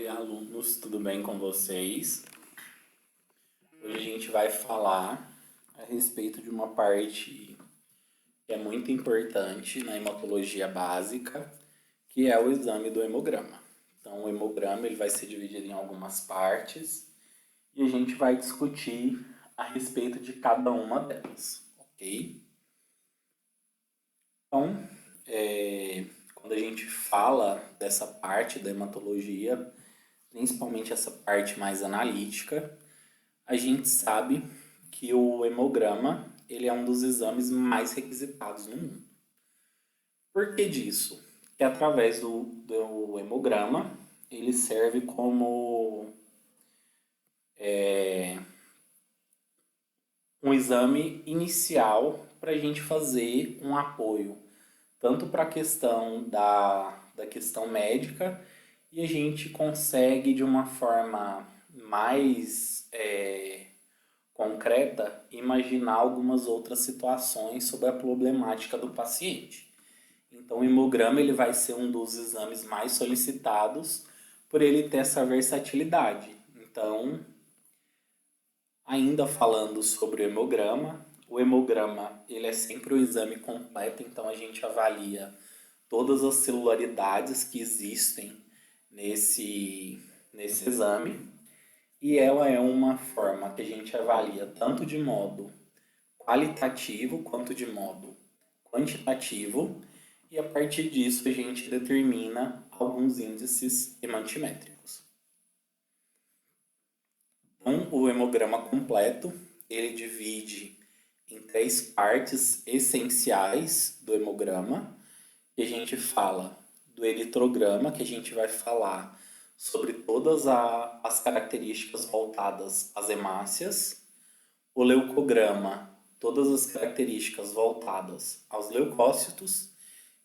Oi, alunos, tudo bem com vocês? Hoje a gente vai falar a respeito de uma parte que é muito importante na hematologia básica, que é o exame do hemograma. Então, o hemograma ele vai ser dividido em algumas partes e a gente vai discutir a respeito de cada uma delas, ok? Então, quando a gente fala dessa parte da hematologia, principalmente essa parte mais analítica, a gente sabe que o hemograma ele é um dos exames mais requisitados no mundo. Por que disso? Que através do hemograma ele serve como um exame inicial para a gente fazer um apoio, tanto para a questão da questão médica, e a gente consegue de uma forma mais concreta imaginar algumas outras situações sobre a problemática do paciente. Então, o hemograma ele vai ser um dos exames mais solicitados por ele ter essa versatilidade. Então, ainda falando sobre o hemograma ele é sempre o exame completo, então a gente avalia todas as celularidades que existem nesse exame, e ela é uma forma que a gente avalia tanto de modo qualitativo quanto de modo quantitativo, e a partir disso a gente determina alguns índices hemantimétricos. Então, o hemograma completo, ele divide em 3 partes essenciais do hemograma, que a gente fala do eritrograma, que a gente vai falar sobre todas as características voltadas às hemácias, o leucograma, todas as características voltadas aos leucócitos,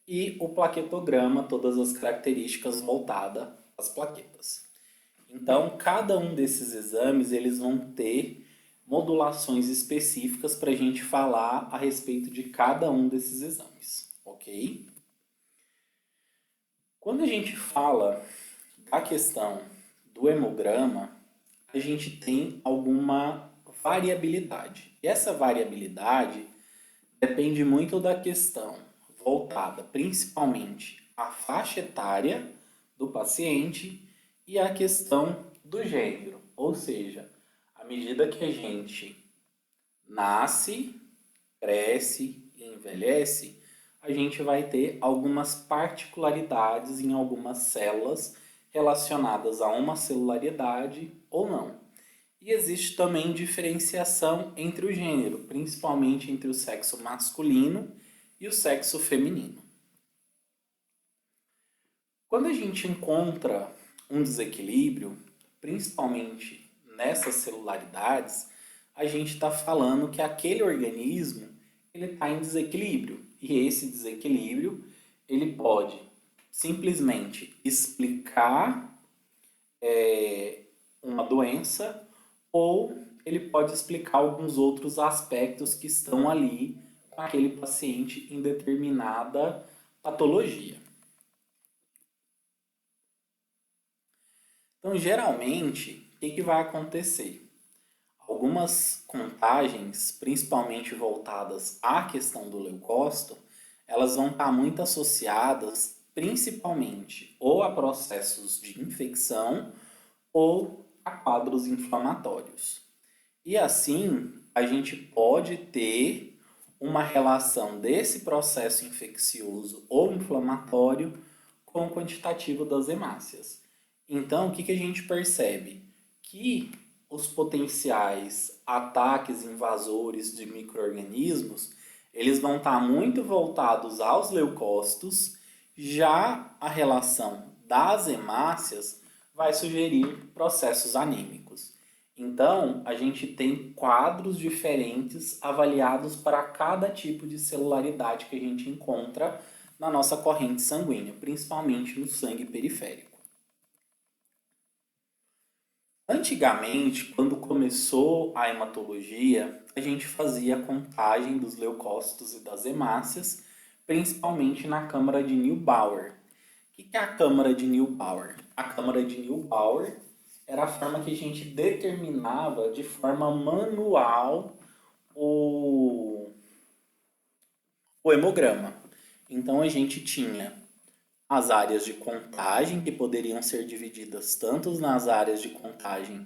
e o plaquetograma, todas as características voltadas às plaquetas. Então, cada um desses exames eles vão ter modulações específicas para a gente falar a respeito de cada um desses exames, ok? Quando a gente fala da questão do hemograma, a gente tem alguma variabilidade. E essa variabilidade depende muito da questão voltada principalmente à faixa etária do paciente e à questão do gênero. Ou seja, à medida que a gente nasce, cresce e envelhece, a gente vai ter algumas particularidades em algumas células relacionadas a uma celularidade ou não. E existe também diferenciação entre o gênero, principalmente entre o sexo masculino e o sexo feminino. Quando a gente encontra um desequilíbrio, principalmente nessas celularidades, a gente está falando que aquele organismo ele está em desequilíbrio. E esse desequilíbrio ele pode simplesmente explicar uma doença, ou ele pode explicar alguns outros aspectos que estão ali com aquele paciente em determinada patologia. Então, geralmente, o que vai acontecer? Algumas contagens, principalmente voltadas à questão do leucócito, elas vão estar muito associadas principalmente ou a processos de infecção ou a quadros inflamatórios. E assim, a gente pode ter uma relação desse processo infeccioso ou inflamatório com o quantitativo das hemácias. Então, o que a gente percebe? Que os potenciais ataques invasores de micro-organismos, eles vão estar muito voltados aos leucócitos, já a relação das hemácias vai sugerir processos anêmicos. Então, a gente tem quadros diferentes avaliados para cada tipo de celularidade que a gente encontra na nossa corrente sanguínea, principalmente no sangue periférico. Antigamente, quando começou a hematologia, a gente fazia a contagem dos leucócitos e das hemácias, principalmente na câmara de Neubauer. O que é a câmara de Neubauer? a câmara de Neubauer era a forma que a gente determinava de forma manual o, o hemograma. Então a gente tinha as áreas de contagem, que poderiam ser divididas tanto nas áreas de contagem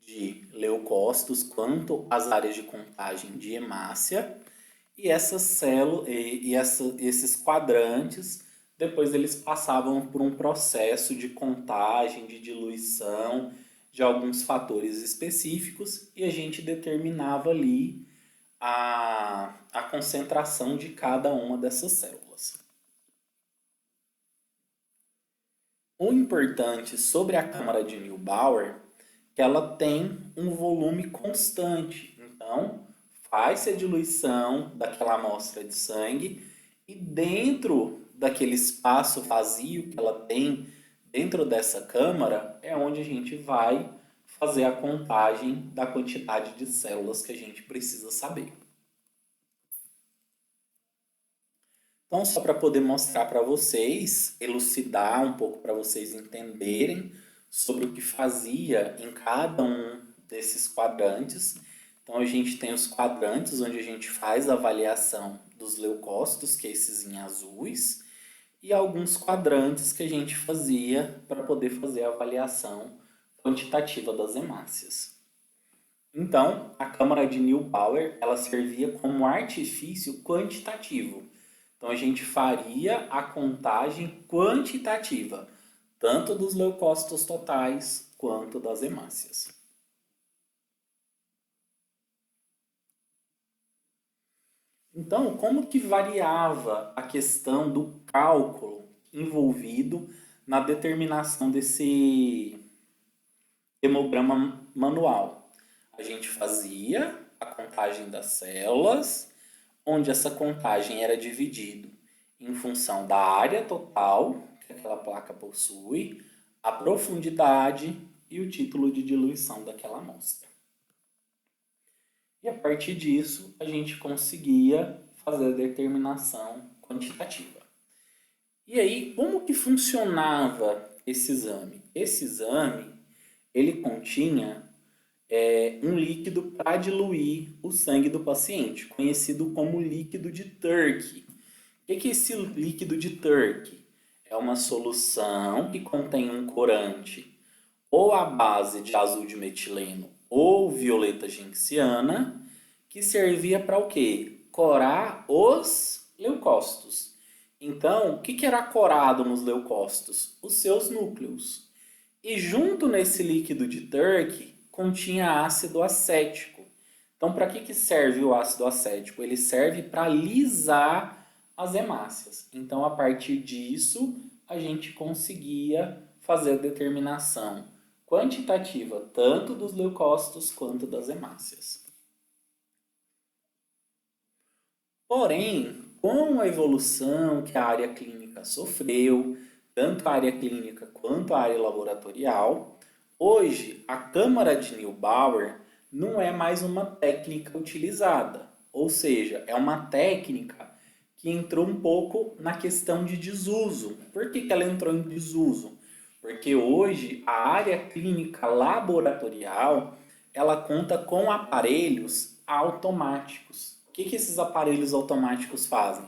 de leucócitos quanto as áreas de contagem de hemácia. E essas células esses quadrantes, depois eles passavam por um processo de contagem, de diluição de alguns fatores específicos e a gente determinava ali a concentração de cada uma dessas células. O importante sobre a câmara de Neubauer é que ela tem um volume constante. Então, faz-se a diluição daquela amostra de sangue e dentro daquele espaço vazio que ela tem dentro dessa câmara é onde a gente vai fazer a contagem da quantidade de células que a gente precisa saber. Então, só para poder mostrar para vocês, elucidar um pouco para vocês entenderem sobre o que fazia em cada um desses quadrantes. Então, a gente tem os quadrantes onde a gente faz a avaliação dos leucócitos, que é esses em azuis, e alguns quadrantes que a gente fazia para poder fazer a avaliação quantitativa das hemácias. Então, a câmara de Neubauer, ela servia como artifício quantitativo. Então, a gente faria a contagem quantitativa, tanto dos leucócitos totais quanto das hemácias. Então, como que variava a questão do cálculo envolvido na determinação desse hemograma manual? A gente fazia a contagem das células, onde essa contagem era dividida em função da área total que aquela placa possui, a profundidade e o título de diluição daquela amostra. E a partir disso, a gente conseguia fazer a determinação quantitativa. E aí, como que funcionava esse exame? Esse exame, ele continha um líquido para diluir o sangue do paciente, conhecido como líquido de Turk. O que é esse líquido de Turk? É uma solução que contém um corante ou à base de azul de metileno ou violeta genxiana, que servia para o quê? Corar os leucócitos. Então, o que era corado nos leucócitos? Os seus núcleos. E junto nesse líquido de Turk continha ácido acético. Então, para que serve o ácido acético? Ele serve para lisar as hemácias. Então, a partir disso, a gente conseguia fazer a determinação quantitativa tanto dos leucócitos quanto das hemácias. Porém, com a evolução que a área clínica sofreu, tanto a área clínica quanto a área laboratorial, hoje a câmara de Neubauer não é mais uma técnica utilizada, ou seja, é uma técnica que entrou um pouco na questão de desuso. Por que ela entrou em desuso? Porque hoje a área clínica laboratorial ela conta com aparelhos automáticos. O que esses aparelhos automáticos fazem?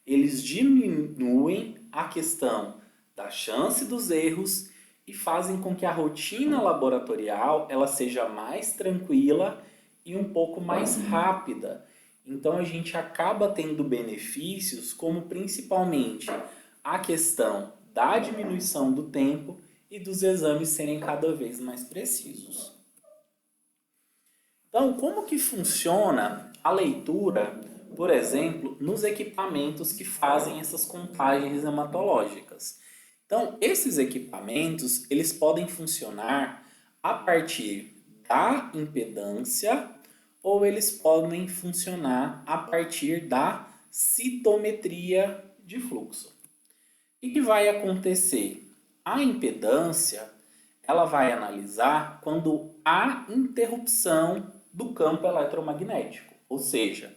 Eles diminuem a questão da chance dos erros e fazem com que a rotina laboratorial ela seja mais tranquila e um pouco mais rápida. Então a gente acaba tendo benefícios como principalmente a questão da diminuição do tempo e dos exames serem cada vez mais precisos. Então, como que funciona a leitura, por exemplo, nos equipamentos que fazem essas contagens hematológicas? Então, esses equipamentos, eles podem funcionar a partir da impedância ou eles podem funcionar a partir da citometria de fluxo. O que vai acontecer? A impedância, ela vai analisar quando há interrupção do campo eletromagnético, ou seja,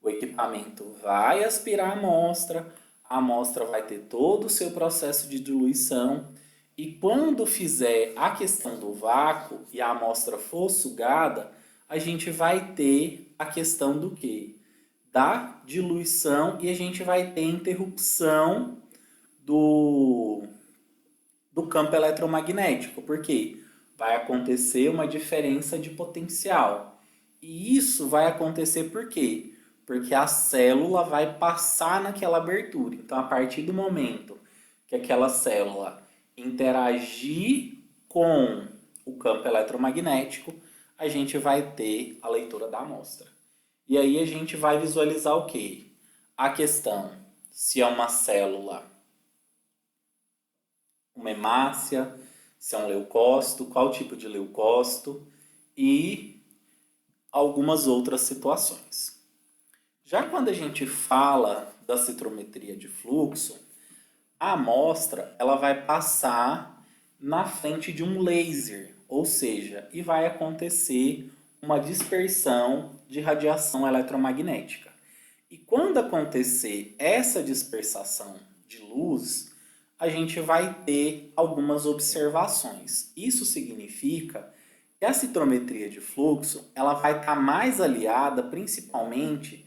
o equipamento vai aspirar a amostra vai ter todo o seu processo de diluição E quando fizer a questão do vácuo e a amostra for sugada, a gente vai ter a questão do quê? Da diluição e a gente vai ter interrupção do, do campo eletromagnético. Por quê? Vai acontecer uma diferença de potencial. E isso vai acontecer por quê? Porque a célula vai passar naquela abertura. Então, a partir do momento que aquela célula interagir com o campo eletromagnético, a gente vai ter a leitura da amostra. E aí a gente vai visualizar o quê? A questão se é uma célula, uma hemácia, se é um leucócito, qual tipo de leucócito e algumas outras situações. Já quando a gente fala da citrometria de fluxo, a amostra ela vai passar na frente de um laser, ou seja, e vai acontecer uma dispersão de radiação eletromagnética. E quando acontecer essa dispersação de luz, a gente vai ter algumas observações. Isso significa que a citrometria de fluxo ela vai estar mais aliada principalmente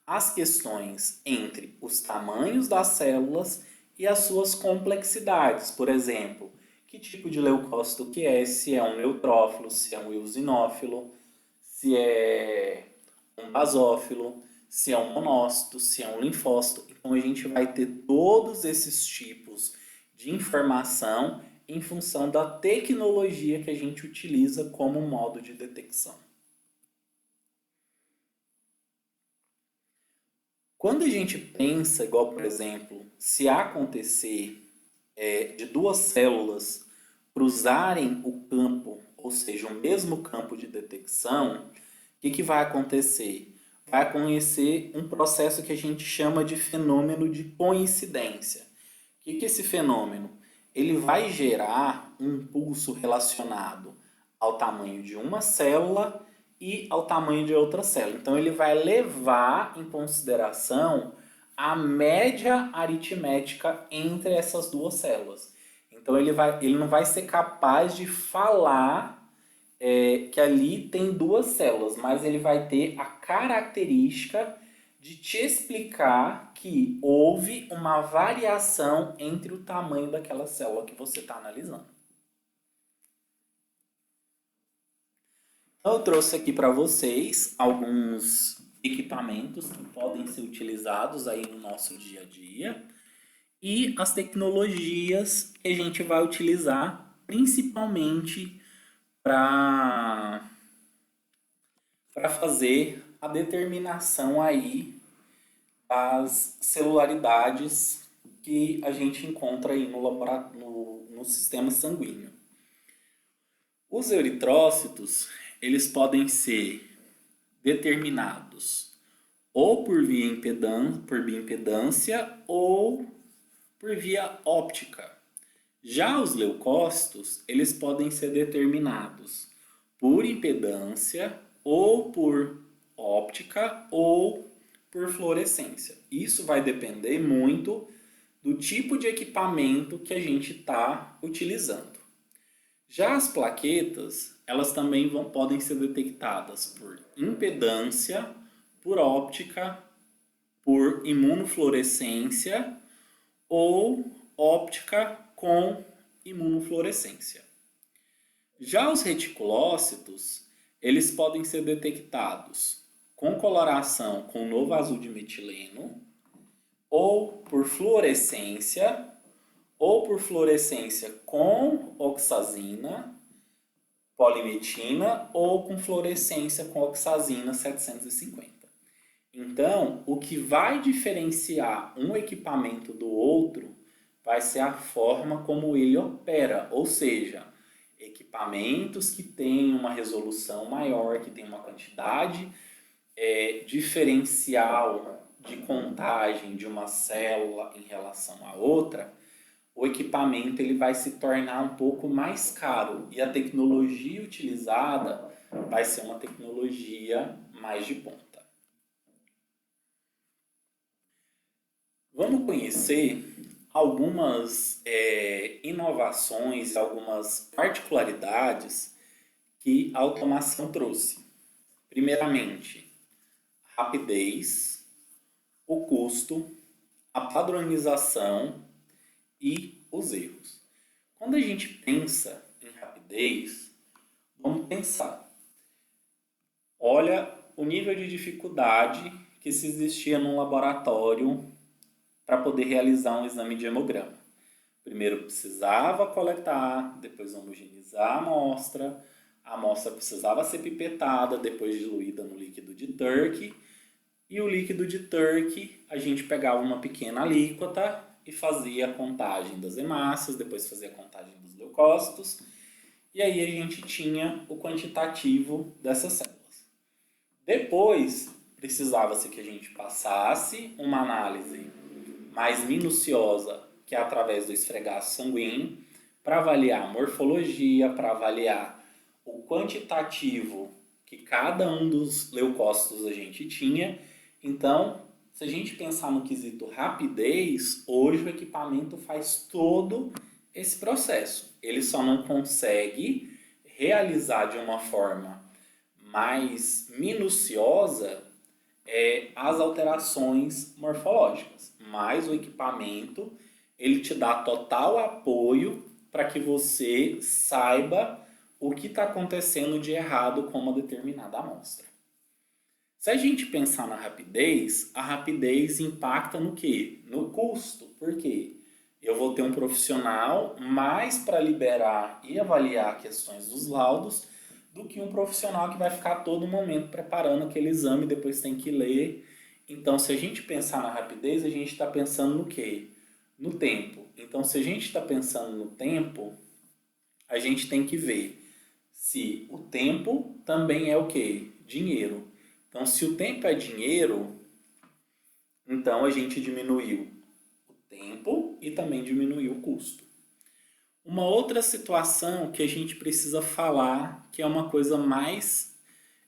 às questões entre os tamanhos das células e as suas complexidades. Por exemplo, que tipo de leucócito que é, se é um neutrófilo, se é um eosinófilo, se é um basófilo, se é um monócito, se é um linfócito. Então a gente vai ter todos esses tipos de informação em função da tecnologia que a gente utiliza como modo de detecção. Quando a gente pensa, igual por exemplo, se acontecer de duas células cruzarem o campo, ou seja, o mesmo campo de detecção, o que vai acontecer? Vai acontecer um processo que a gente chama de fenômeno de coincidência. O que é esse fenômeno? Ele vai gerar um impulso relacionado ao tamanho de uma célula e ao tamanho de outra célula. Então, ele vai levar em consideração a média aritmética entre essas duas células. Então, ele não vai ser capaz de falar que ali tem duas células, mas ele vai ter a característica de te explicar que houve uma variação entre o tamanho daquela célula que você está analisando. Então, eu trouxe aqui para vocês alguns equipamentos que podem ser utilizados aí no nosso dia a dia e as tecnologias que a gente vai utilizar principalmente para fazer a determinação aí das celularidades que a gente encontra aí no sistema sanguíneo. Os eritrócitos, eles podem ser determinados ou por via impedância ou por via óptica. Já os leucócitos, eles podem ser determinados por impedância ou por óptica ou por fluorescência. Isso vai depender muito do tipo de equipamento que a gente está utilizando. Já as plaquetas, elas também podem ser detectadas por impedância, por óptica, por imunofluorescência ou óptica com imunofluorescência. Já os reticulócitos, eles podem ser detectados com coloração com novo azul de metileno, ou por fluorescência com oxazina, polimetina, ou com fluorescência com oxazina 750. Então, o que vai diferenciar um equipamento do outro vai ser a forma como ele opera, ou seja, equipamentos que têm uma resolução maior, que têm uma quantidade diferencial de contagem de uma célula em relação à outra, o equipamento ele vai se tornar um pouco mais caro e a tecnologia utilizada vai ser uma tecnologia mais de ponta. Vamos conhecer algumas inovações, algumas particularidades que a automação trouxe. Primeiramente, rapidez, o custo, a padronização e os erros. Quando a gente pensa em rapidez, vamos pensar. Olha o nível de dificuldade que se existia num laboratório para poder realizar um exame de hemograma. Primeiro precisava coletar, depois homogeneizar a amostra precisava ser pipetada, depois diluída no líquido de Turk, e o líquido de Turk a gente pegava uma pequena alíquota e fazia a contagem das hemácias, depois fazia a contagem dos leucócitos, e aí a gente tinha o quantitativo dessas células. Depois, precisava-se que a gente passasse uma análise mais minuciosa, que é através do esfregaço sanguíneo, para avaliar a morfologia, para avaliar o quantitativo que cada um dos leucócitos a gente tinha. Então, se a gente pensar no quesito rapidez, hoje o equipamento faz todo esse processo. Ele só não consegue realizar de uma forma mais minuciosa as alterações morfológicas, mas o equipamento ele te dá total apoio para que você saiba o que está acontecendo de errado com uma determinada amostra. Se a gente pensar na rapidez, a rapidez impacta no quê? No custo. Por quê? Eu vou ter um profissional mais para liberar e avaliar questões dos laudos do que um profissional que vai ficar a todo momento preparando aquele exame, depois tem que ler. Então, se a gente pensar na rapidez, a gente está pensando no quê? No tempo. Então, se a gente está pensando no tempo, a gente tem que ver se o tempo também é o quê? Dinheiro. Então, se o tempo é dinheiro, então a gente diminuiu o tempo e também diminuiu o custo. Uma outra situação que a gente precisa falar, que é uma coisa mais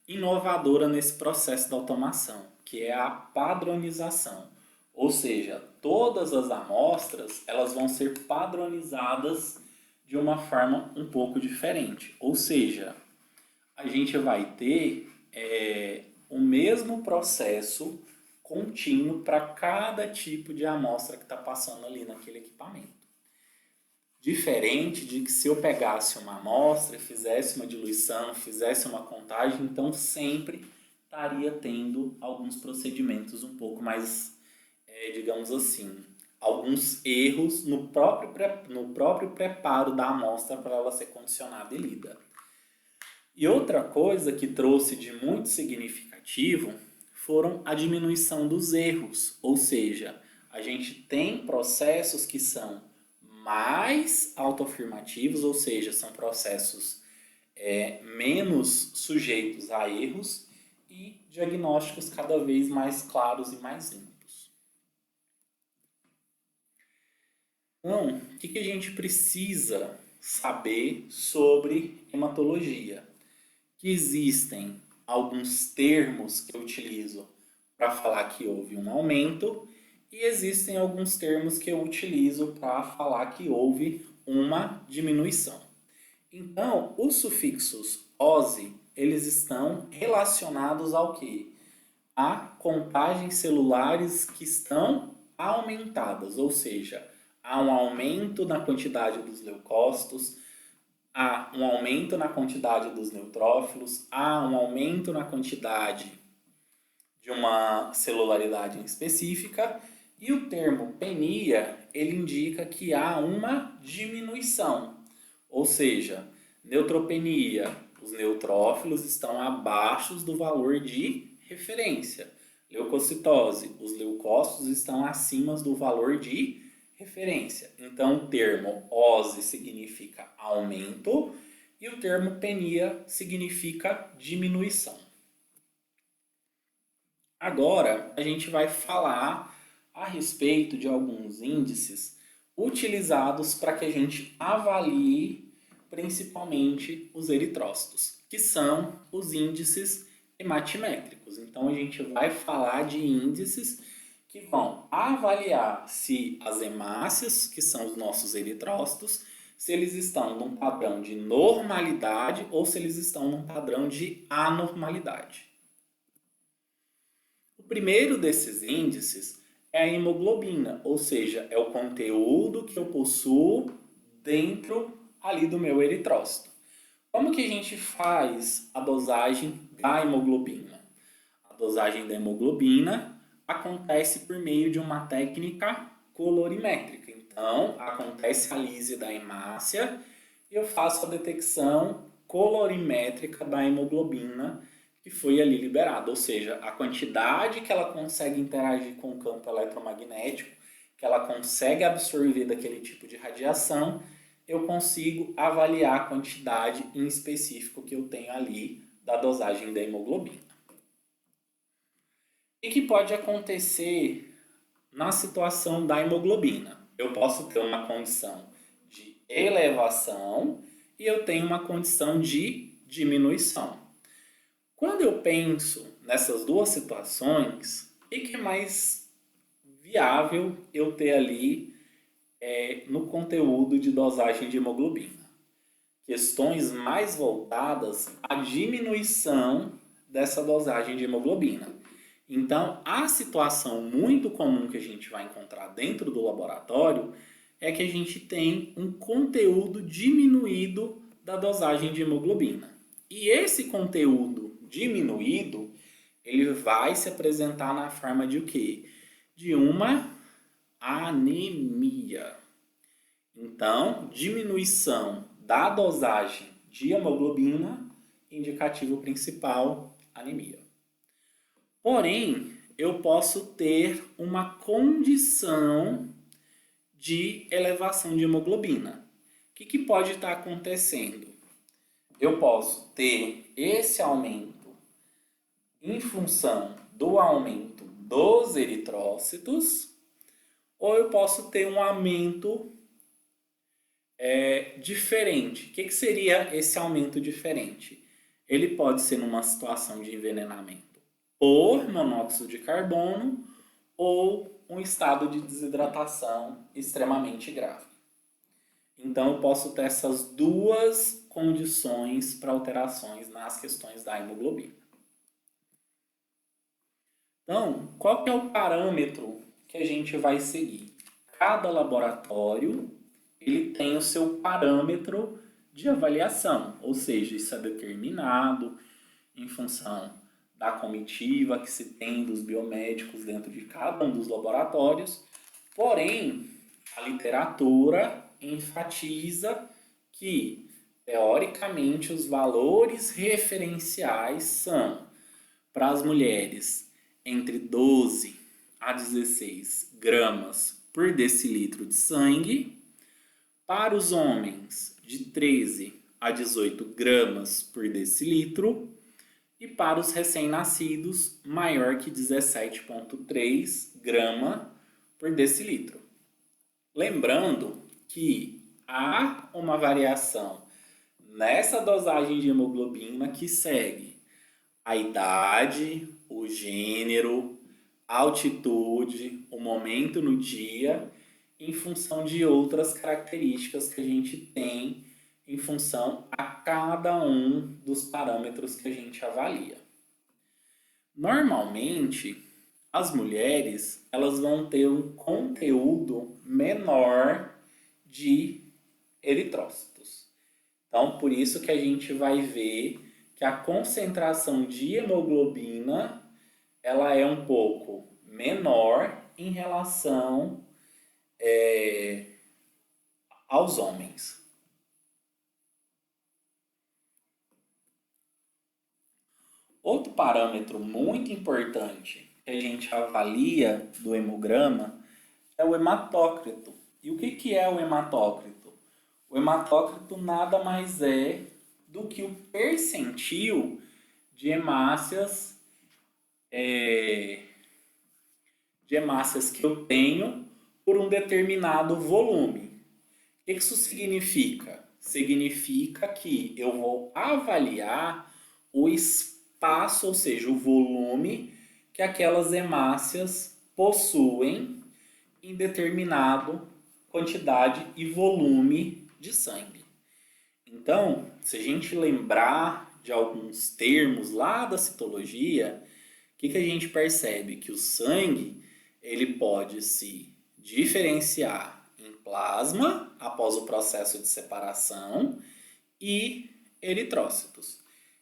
inovadora nesse processo da automação, que é a padronização. Ou seja, todas as amostras elas vão ser padronizadas de uma forma um pouco diferente. Ou seja, a gente vai ter o mesmo processo contínuo para cada tipo de amostra que está passando ali naquele equipamento. Diferente de que se eu pegasse uma amostra, fizesse uma diluição, fizesse uma contagem, então sempre estaria tendo alguns procedimentos um pouco mais, digamos assim, alguns erros no próprio preparo da amostra para ela ser condicionada e lida. E outra coisa que trouxe de muito significativo foram a diminuição dos erros, ou seja, a gente tem processos que são mais autoafirmativos, ou seja, são processos menos sujeitos a erros e diagnósticos cada vez mais claros e mais limpos. Então, o que a gente precisa saber sobre hematologia? Que existem alguns termos que eu utilizo para falar que houve um aumento e existem alguns termos que eu utilizo para falar que houve uma diminuição. Então, os sufixos -ose, eles estão relacionados ao quê? A contagens celulares que estão aumentadas, ou seja, há um aumento na quantidade dos leucócitos, há um aumento na quantidade dos neutrófilos, há um aumento na quantidade de uma celularidade específica, e o termo penia, ele indica que há uma diminuição, ou seja, neutropenia, os neutrófilos estão abaixo do valor de referência. Leucocitose, os leucócitos estão acima do valor de referência. Então, o termo -ose significa aumento e o termo penia significa diminuição. Agora, a gente vai falar a respeito de alguns índices utilizados para que a gente avalie principalmente os eritrócitos, que são os índices hematimétricos. Então, a gente vai falar de índices que que vão avaliar se as hemácias, que são os nossos eritrócitos, se eles estão num padrão de normalidade ou se eles estão num padrão de anormalidade. O primeiro desses índices é a hemoglobina, ou seja, é o conteúdo que eu possuo dentro ali do meu eritrócito. Como que a gente faz a dosagem da hemoglobina? A dosagem da hemoglobina acontece por meio de uma técnica colorimétrica. Então, acontece a lise da hemácia e eu faço a detecção colorimétrica da hemoglobina que foi ali liberada, ou seja, a quantidade que ela consegue interagir com o campo eletromagnético, que ela consegue absorver daquele tipo de radiação, eu consigo avaliar a quantidade em específico que eu tenho ali da dosagem da hemoglobina. O que pode acontecer na situação da hemoglobina? Eu posso ter uma condição de elevação e eu tenho uma condição de diminuição. Quando eu penso nessas duas situações, o que é mais viável eu ter ali no conteúdo de dosagem de hemoglobina? Questões mais voltadas à diminuição dessa dosagem de hemoglobina. Então, a situação muito comum que a gente vai encontrar dentro do laboratório é que a gente tem um conteúdo diminuído da dosagem de hemoglobina. E esse conteúdo diminuído, ele vai se apresentar na forma de o quê? De uma anemia. Então, diminuição da dosagem de hemoglobina, indicativo principal, anemia. Porém, eu posso ter uma condição de elevação de hemoglobina. O que pode estar acontecendo? Eu posso ter esse aumento em função do aumento dos eritrócitos, ou eu posso ter um aumento diferente. O que seria esse aumento diferente? Ele pode ser numa situação de envenenamento por monóxido de carbono ou um estado de desidratação extremamente grave. Então, eu posso ter essas duas condições para alterações nas questões da hemoglobina. Então, qual que é o parâmetro que a gente vai seguir? Cada laboratório ele tem o seu parâmetro de avaliação, ou seja, isso é determinado em função da comitiva que se tem dos biomédicos dentro de cada um dos laboratórios, porém, a literatura enfatiza que, teoricamente, os valores referenciais são, para as mulheres, entre 12 a 16 gramas por decilitro de sangue, para os homens, de 13 a 18 gramas por decilitro, e para os recém-nascidos, maior que 17,3 grama por decilitro. Lembrando que há uma variação nessa dosagem de hemoglobina que segue a idade, o gênero, a altitude, o momento no dia, em função de outras características que a gente tem em função a cada um dos parâmetros que a gente avalia. Normalmente, as mulheres elas vão ter um conteúdo menor de eritrócitos. Então, por isso que a gente vai ver que a concentração de hemoglobina ela é um pouco menor em relação aos homens. Outro parâmetro muito importante que a gente avalia do hemograma é o hematócrito. E o que é o hematócrito? O hematócrito nada mais é do que o percentil de hemácias, que eu tenho por um determinado volume. O que isso significa? Significa que eu vou avaliar o espaço, ou seja, o volume que aquelas hemácias possuem indeterminado quantidade e volume de sangue. Então, se a gente lembrar de alguns termos lá da citologia, o que a gente percebe? Que o sangue ele pode se diferenciar em plasma após o processo de separação e eritrócitos.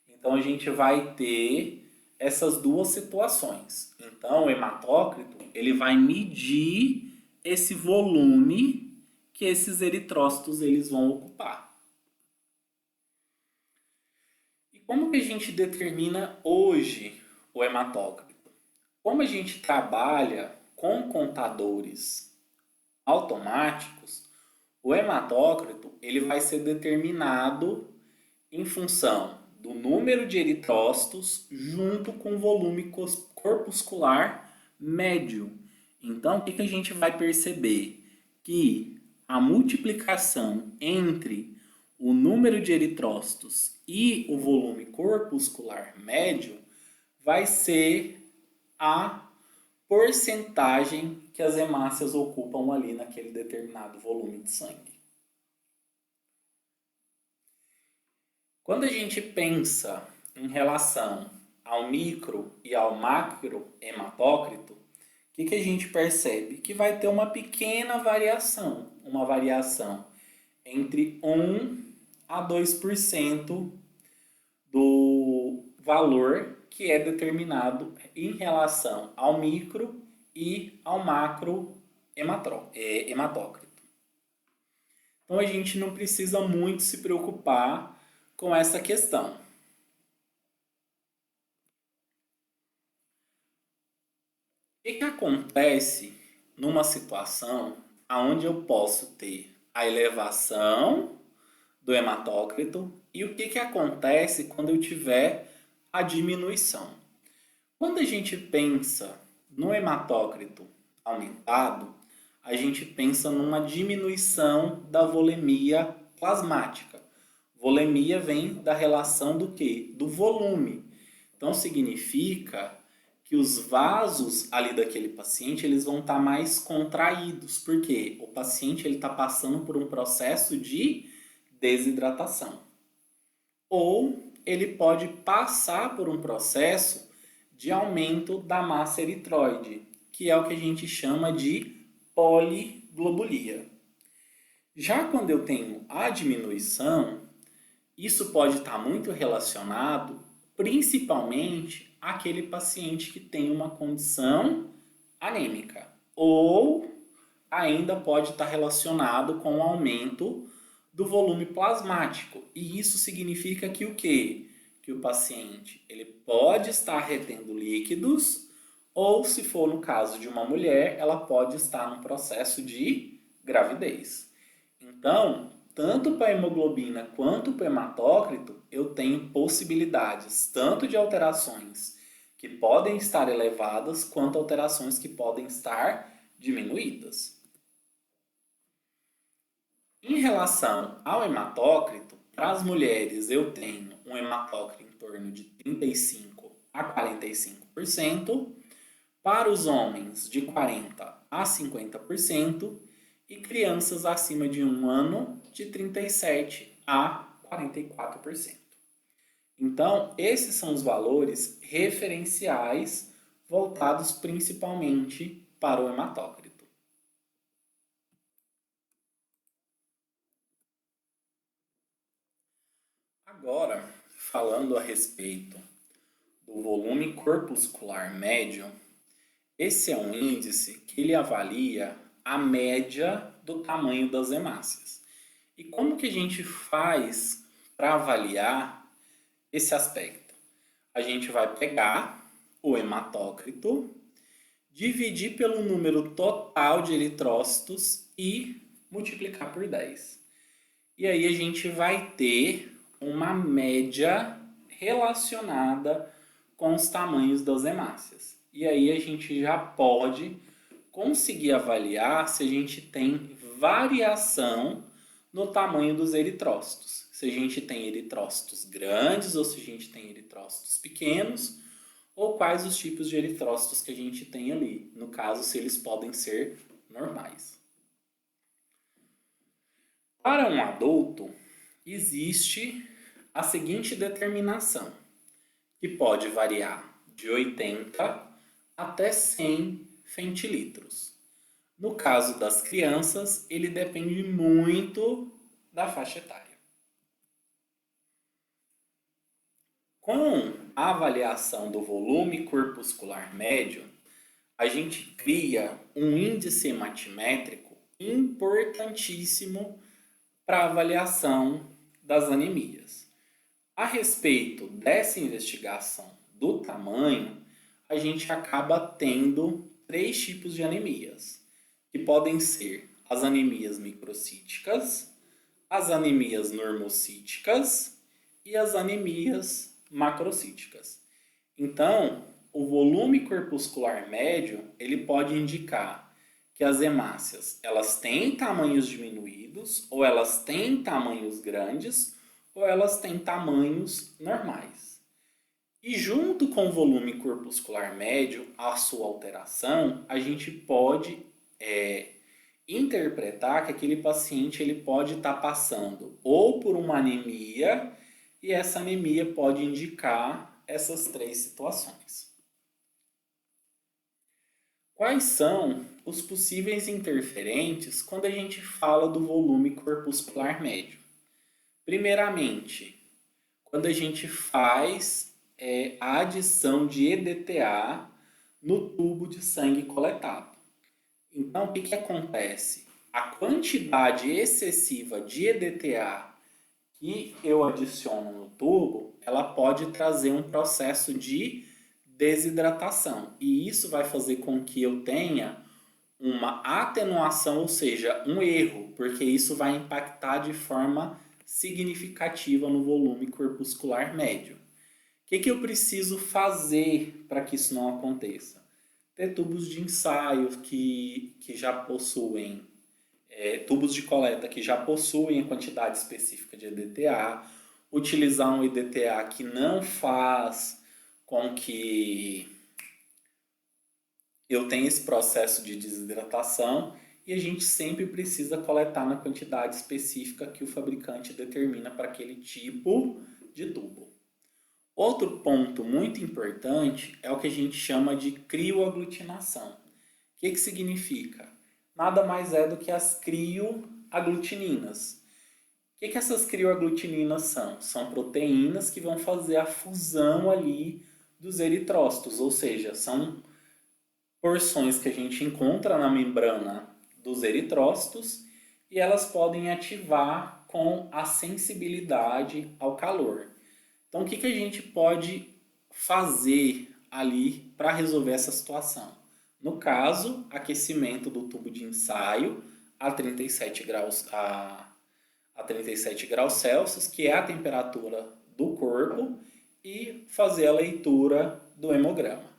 Então a gente vai ter essas duas situações. Então o hematócrito ele vai medir esse volume que esses eritrócitos eles vão ocupar. E como que a gente determina hoje o hematócrito? Como a gente trabalha com contadores automáticos, o hematócrito ele vai ser determinado em função do número de eritrócitos junto com o volume corpuscular médio. Então, o que a gente vai perceber? Que a multiplicação entre o número de eritrócitos e o volume corpuscular médio vai ser a porcentagem que as hemácias ocupam ali naquele determinado volume de sangue. Quando a gente pensa em relação ao micro e ao macro hematócrito, o que a gente percebe? Que vai ter uma pequena variação, uma variação entre 1 a 2% do valor que é determinado em relação ao micro e ao macro hematócrito. Então a gente não precisa muito se preocupar com essa questão. O que acontece numa situação onde eu posso ter a elevação do hematócrito e o que acontece quando eu tiver a diminuição? Quando a gente pensa no hematócrito aumentado, a gente pensa numa diminuição da volemia plasmática. Volemia vem da relação do quê? Do volume. Então significa que os vasos ali daquele paciente eles vão estar mais contraídos, porque o paciente ele está passando por um processo de desidratação. Ou ele pode passar por um processo de aumento da massa eritroide, que é o que a gente chama de poliglobulia. Já quando eu tenho a diminuição, isso pode estar muito relacionado principalmente àquele paciente que tem uma condição anêmica, ou ainda pode estar relacionado com o aumento do volume plasmático. E isso significa que o quê? Que o paciente ele pode estar retendo líquidos, ou se for no caso de uma mulher, ela pode estar num processo de gravidez. Então, tanto para a hemoglobina quanto para o hematócrito, eu tenho possibilidades tanto de alterações que podem estar elevadas, quanto alterações que podem estar diminuídas. Em relação ao hematócrito, para as mulheres eu tenho um hematócrito em torno de 35 a 45%, para os homens de 40 a 50%, e crianças acima de 1 ano de 37 a 44%. Então, esses são os valores referenciais voltados principalmente para o hematócrito. Agora, falando a respeito do volume corpuscular médio, esse é um índice que ele avalia a média do tamanho das hemácias. E como que a gente faz para avaliar esse aspecto? A gente vai pegar o hematócrito, dividir pelo número total de eritrócitos e multiplicar por 10. E aí a gente vai ter uma média relacionada com os tamanhos das hemácias. E aí a gente já pode conseguir avaliar se a gente tem variação no tamanho dos eritrócitos. Se a gente tem eritrócitos grandes ou se a gente tem eritrócitos pequenos, ou quais os tipos de eritrócitos que a gente tem ali, no caso, se eles podem ser normais. Para um adulto, existe a seguinte determinação, que pode variar de 80 até 100 centilitros. No caso das crianças, ele depende muito da faixa etária. Com a avaliação do volume corpuscular médio, a gente cria um índice matimétrico importantíssimo para a avaliação das anemias. A respeito dessa investigação do tamanho, a gente acaba tendo 3 tipos de anemias, que podem ser as anemias microcíticas, as anemias normocíticas e as anemias macrocíticas. Então, o volume corpuscular médio, ele pode indicar que as hemácias, elas têm tamanhos diminuídos, ou elas têm tamanhos grandes, ou elas têm tamanhos normais. E junto com o volume corpuscular médio, a sua alteração, a gente pode interpretar que aquele paciente ele pode estar passando ou por uma anemia, e essa anemia pode indicar essas 3 situações. Quais são os possíveis interferentes quando a gente fala do volume corpuscular médio? Primeiramente, quando a gente faz a adição de EDTA no tubo de sangue coletado. Então, o que acontece? A quantidade excessiva de EDTA que eu adiciono no tubo, ela pode trazer um processo de desidratação. E isso vai fazer com que eu tenha uma atenuação, ou seja, um erro, porque isso vai impactar de forma significativa no volume corpuscular médio. O que eu preciso fazer para que isso não aconteça? Ter tubos de ensaio que já possuem, tubos de coleta que já possuem a quantidade específica de EDTA, utilizar um EDTA que não faz com que eu tenha esse processo de desidratação, e a gente sempre precisa coletar na quantidade específica que o fabricante determina para aquele tipo de tubo. Outro ponto muito importante é o que a gente chama de crioaglutinação. O que significa? Nada mais é do que as crioaglutininas. O que essas crioaglutininas são? São proteínas que vão fazer a fusão ali dos eritrócitos, ou seja, são porções que a gente encontra na membrana dos eritrócitos, e elas podem ativar com a sensibilidade ao calor. Então, o que a gente pode fazer ali para resolver essa situação? No caso, aquecimento do tubo de ensaio a 37 graus, a 37 graus Celsius, que é a temperatura do corpo, e fazer a leitura do hemograma.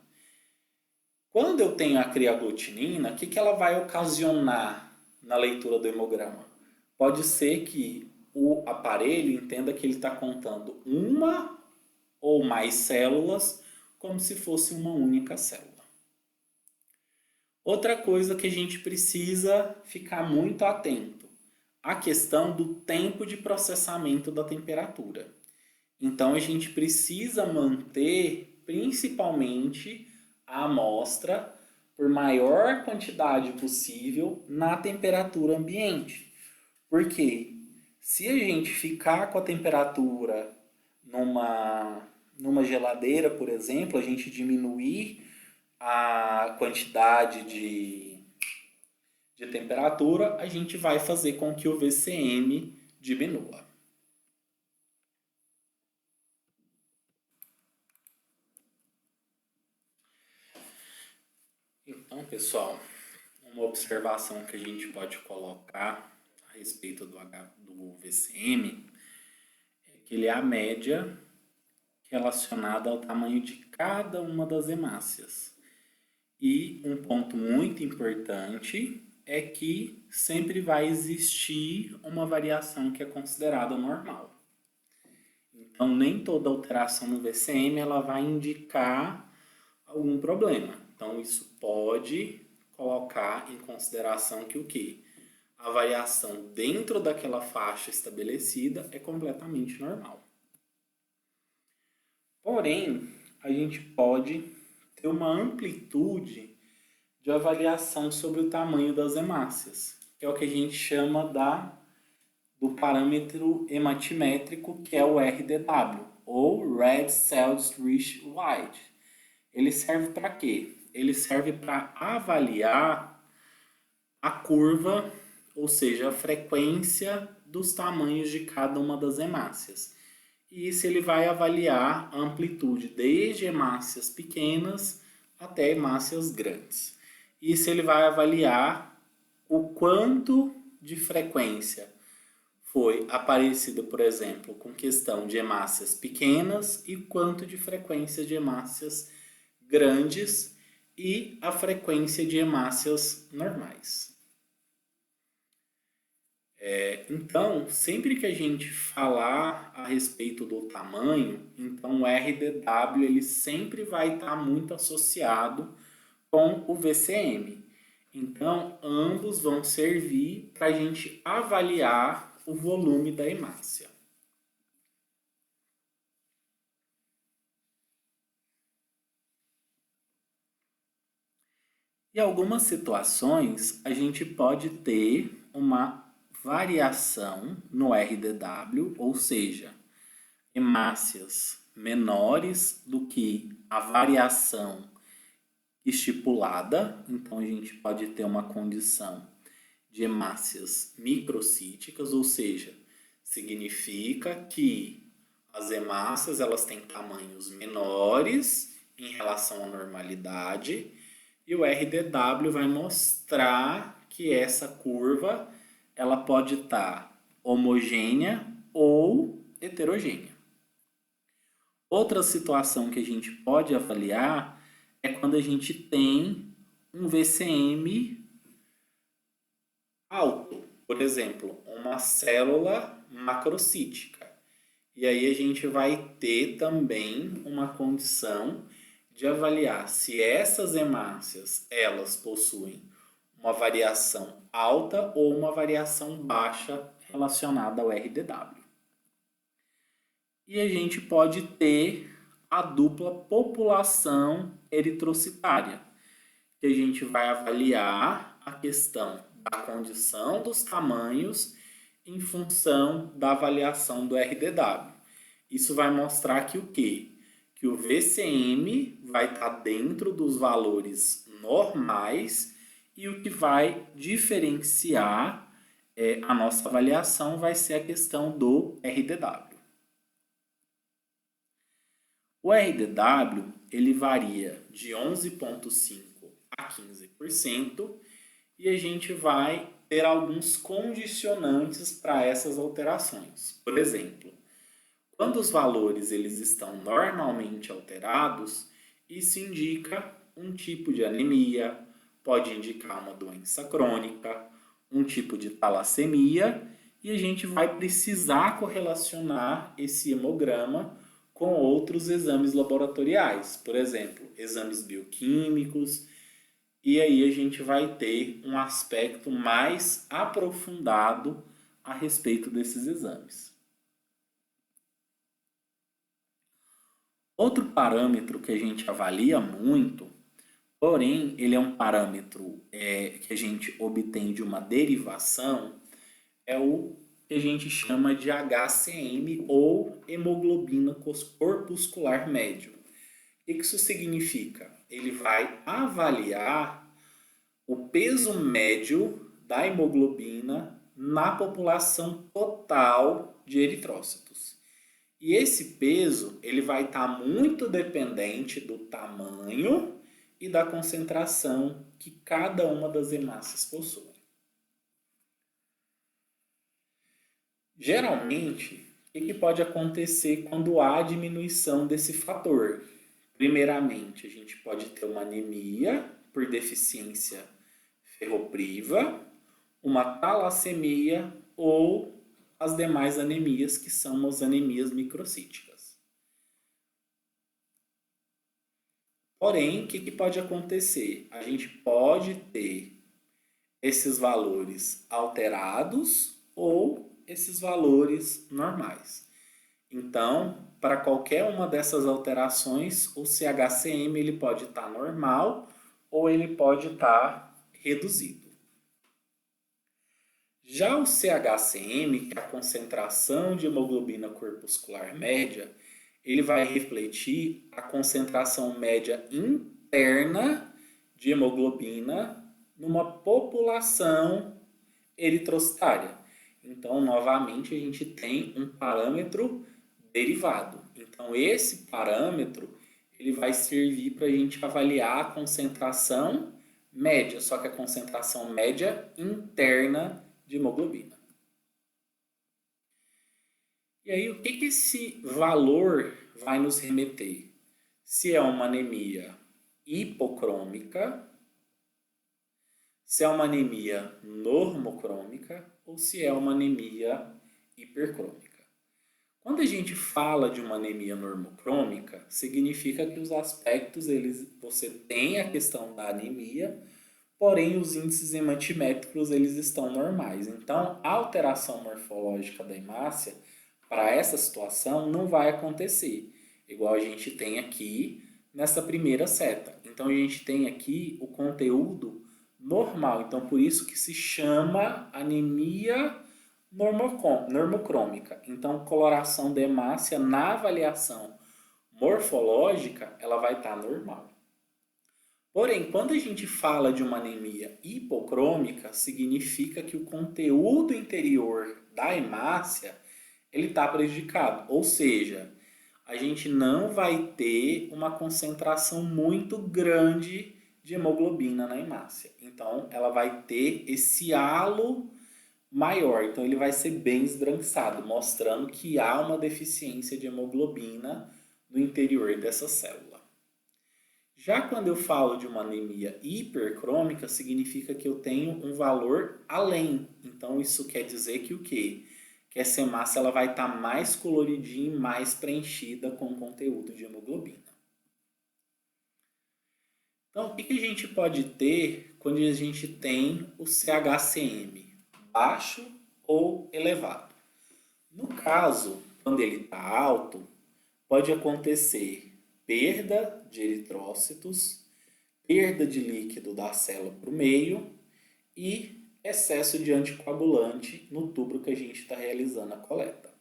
Quando eu tenho a creaglutinina, o que ela vai ocasionar na leitura do hemograma? Pode ser que o aparelho entenda que ele está contando uma ou mais células como se fosse uma única célula. Outra coisa que a gente precisa ficar muito atento, a questão do tempo de processamento da temperatura. Então a gente precisa manter principalmente a amostra por maior quantidade possível na temperatura ambiente. Porque se a gente ficar com a temperatura numa geladeira, por exemplo, a gente diminuir a quantidade de temperatura, a gente vai fazer com que o VCM diminua. Então, pessoal, uma observação que a gente pode colocar a respeito do VCM é que ele é a média relacionada ao tamanho de cada uma das hemácias. E um ponto muito importante é que sempre vai existir uma variação que é considerada normal. Então, nem toda alteração no VCM ela vai indicar algum problema. Então, isso pode colocar em consideração que o quê? A variação dentro daquela faixa estabelecida é completamente normal. Porém, a gente pode ter uma amplitude de avaliação sobre o tamanho das hemácias, que é o que a gente chama do parâmetro hematimétrico, que é o RDW, ou Red Cells Rich White. Ele serve para quê? Ele serve para avaliar a curva, ou seja, a frequência dos tamanhos de cada uma das hemácias. E isso ele vai avaliar a amplitude desde hemácias pequenas até hemácias grandes. Isso ele vai avaliar o quanto de frequência foi aparecida, por exemplo, com questão de hemácias pequenas e quanto de frequência de hemácias grandes e a frequência de hemácias normais. Então, sempre que a gente falar a respeito do tamanho, então o RDW ele sempre vai estar muito associado com o VCM. Então, ambos vão servir para a gente avaliar o volume da hemácia. Em algumas situações, a gente pode ter uma variação no RDW, ou seja, hemácias menores do que a variação estipulada. Então, a gente pode ter uma condição de hemácias microcíticas, ou seja, significa que as hemácias elas têm tamanhos menores em relação à normalidade e o RDW vai mostrar que essa curva ela pode estar homogênea ou heterogênea. Outra situação que a gente pode avaliar é quando a gente tem um VCM alto, por exemplo, uma célula macrocítica. E aí a gente vai ter também uma condição de avaliar se essas hemácias elas possuem uma variação alta ou uma variação baixa relacionada ao RDW. E a gente pode ter a dupla população eritrocitária, que a gente vai avaliar a questão da condição dos tamanhos em função da avaliação do RDW. Isso vai mostrar que o quê? Que o VCM vai estar dentro dos valores normais e o que vai diferenciar a nossa avaliação vai ser a questão do RDW. O RDW ele varia de 11,5% a 15% e a gente vai ter alguns condicionantes para essas alterações. Por exemplo, quando os valores eles estão normalmente alterados, isso indica um tipo de anemia, pode indicar uma doença crônica, um tipo de talassemia, e a gente vai precisar correlacionar esse hemograma com outros exames laboratoriais, por exemplo, exames bioquímicos, e aí a gente vai ter um aspecto mais aprofundado a respeito desses exames. Outro parâmetro que a gente avalia muito, porém ele é um parâmetro que a gente obtém de uma derivação, é o que a gente chama de HCM ou hemoglobina corpuscular médio. O que isso significa? Ele vai avaliar o peso médio da hemoglobina na população total de eritrócitos. E esse peso ele vai estar muito dependente do tamanho e da concentração que cada uma das hemácias possui. Geralmente, o que pode acontecer quando há diminuição desse fator? Primeiramente, a gente pode ter uma anemia por deficiência ferropriva, uma talassemia ou as demais anemias, que são as anemias microcíticas. Porém, o que pode acontecer? A gente pode ter esses valores alterados ou esses valores normais. Então, para qualquer uma dessas alterações, o CHCM ele pode estar normal ou ele pode estar reduzido. Já o CHCM, que é a concentração de hemoglobina corpuscular média, ele vai refletir a concentração média interna de hemoglobina numa população eritrocitária. Então, novamente, a gente tem um parâmetro derivado. Então, esse parâmetro ele vai servir para a gente avaliar a concentração média, só que a concentração média interna de hemoglobina. E aí, o que esse valor vai nos remeter? Se é uma anemia hipocrômica, se é uma anemia normocrômica ou se é uma anemia hipercrômica. Quando a gente fala de uma anemia normocrômica, significa que os aspectos, você tem a questão da anemia, porém os índices hematimétricos eles estão normais. Então, a alteração morfológica da hemácia para essa situação não vai acontecer, igual a gente tem aqui nessa primeira seta. Então, a gente tem aqui o conteúdo normal. Então, por isso que se chama anemia normocrômica. Então, coloração da hemácia na avaliação morfológica, ela vai estar normal. Porém, quando a gente fala de uma anemia hipocrômica, significa que o conteúdo interior da hemácia ele está prejudicado. Ou seja, a gente não vai ter uma concentração muito grande de hemoglobina na hemácia. Então, ela vai ter esse halo maior. Então, ele vai ser bem esbranquiçado, mostrando que há uma deficiência de hemoglobina no interior dessa célula. Já quando eu falo de uma anemia hipercrômica, significa que eu tenho um valor além. Então, isso quer dizer que o quê? Que essa hemácia ela vai estar mais coloridinha e mais preenchida com conteúdo de hemoglobina. Então, o que a gente pode ter quando a gente tem o CHCM? Baixo ou elevado? No caso, quando ele está alto, pode acontecer perda de eritrócitos, perda de líquido da célula para o meio e excesso de anticoagulante no tubo que a gente está realizando a coleta.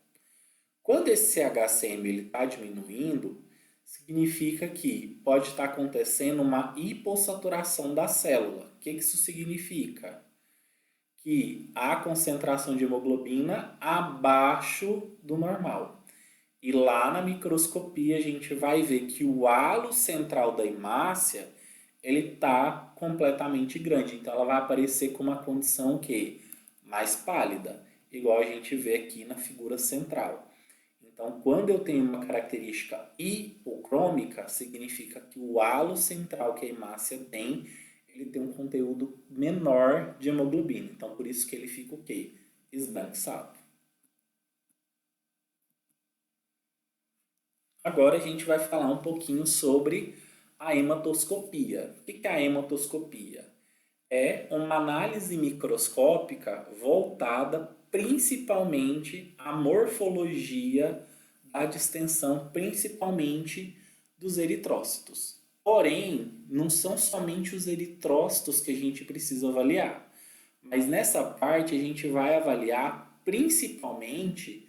Quando esse CHCM está diminuindo, significa que pode estar acontecendo uma hipossaturação da célula. O que isso significa? Que há concentração de hemoglobina abaixo do normal. E lá na microscopia a gente vai ver que o halo central da hemácia ele está completamente grande. Então ela vai aparecer com uma condição que mais pálida, igual a gente vê aqui na figura central. Então, quando eu tenho uma característica hipocrômica, significa que o halo central que a hemácia tem, ele tem um conteúdo menor de hemoglobina. Então, por isso que ele fica o quê? Esbranquiçado. Agora a gente vai falar um pouquinho sobre a hematoscopia. O que é a hematoscopia? É uma análise microscópica voltada principalmente à morfologia da distensão, principalmente dos eritrócitos. Porém, não são somente os eritrócitos que a gente precisa avaliar, mas nessa parte a gente vai avaliar principalmente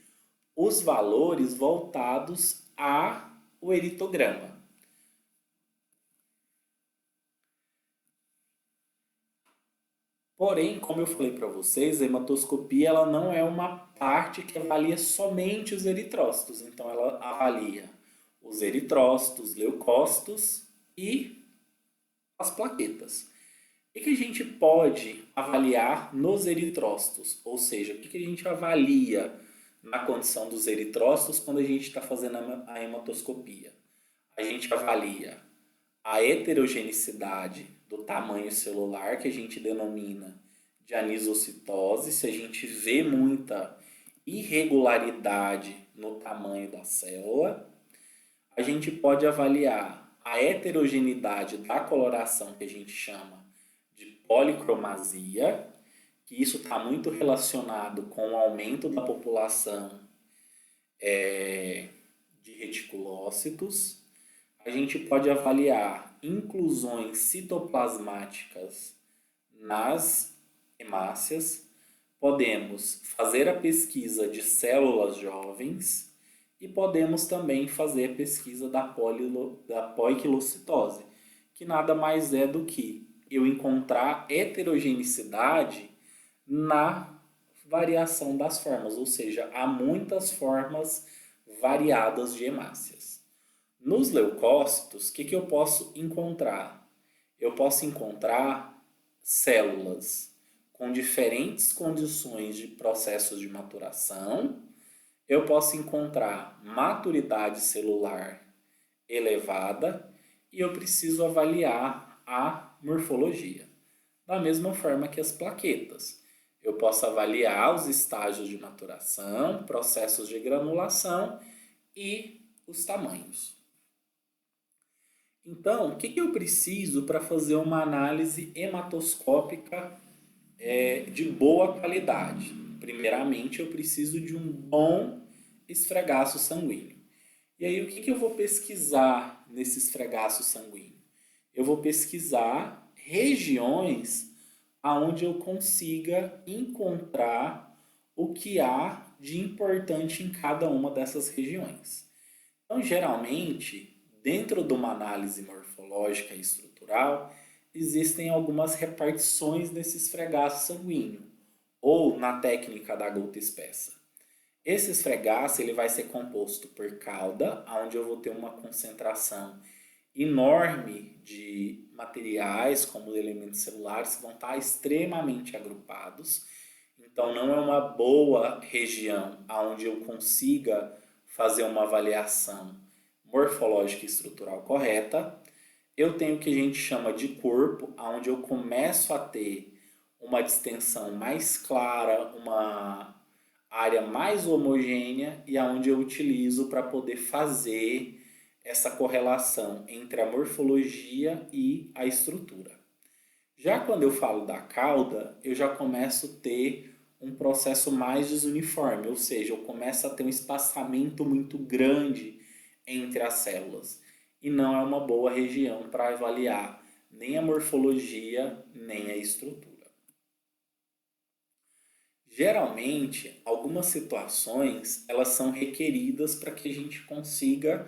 os valores voltados ao eritograma. Porém, como eu falei para vocês, a hematoscopia ela não é uma parte que avalia somente os eritrócitos. Então, ela avalia os eritrócitos, leucócitos e as plaquetas. O que a gente pode avaliar nos eritrócitos? Ou seja, o que a gente avalia na condição dos eritrócitos quando a gente está fazendo a hematoscopia? A gente avalia a heterogeneidade do tamanho celular, que a gente denomina de anisocitose. Se a gente vê muita irregularidade no tamanho da célula, a gente pode avaliar a heterogeneidade da coloração, que a gente chama de policromasia, que isso está muito relacionado com o aumento da população de reticulócitos. A gente pode avaliar inclusões citoplasmáticas nas hemácias, podemos fazer a pesquisa de células jovens e podemos também fazer a pesquisa da poiquilocitose, que nada mais é do que eu encontrar heterogeneidade na variação das formas, ou seja, há muitas formas variadas de hemácias. Nos leucócitos, o que eu posso encontrar? Eu posso encontrar células com diferentes condições de processos de maturação. Eu posso encontrar maturidade celular elevada e eu preciso avaliar a morfologia. Da mesma forma que as plaquetas. Eu posso avaliar os estágios de maturação, processos de granulação e os tamanhos. Então, o que eu preciso para fazer uma análise hematoscópica de boa qualidade? Primeiramente, eu preciso de um bom esfregaço sanguíneo. E aí, o que eu vou pesquisar nesse esfregaço sanguíneo? Eu vou pesquisar regiões aonde eu consiga encontrar o que há de importante em cada uma dessas regiões. Então, geralmente, dentro de uma análise morfológica e estrutural, existem algumas repartições nesse esfregaço sanguíneo, ou na técnica da gota espessa. Esse esfregaço ele vai ser composto por cauda, onde eu vou ter uma concentração enorme de materiais, como elementos celulares, que vão estar extremamente agrupados. Então, não é uma boa região onde eu consiga fazer uma avaliação morfológica e estrutural correta. Eu tenho o que a gente chama de corpo, onde eu começo a ter uma distensão mais clara, uma área mais homogênea e aonde eu utilizo para poder fazer essa correlação entre a morfologia e a estrutura. Já quando eu falo da cauda, eu já começo a ter um processo mais desuniforme, ou seja, eu começo a ter um espaçamento muito grande entre as células. E não é uma boa região para avaliar nem a morfologia, nem a estrutura. Geralmente, algumas situações elas são requeridas para que a gente consiga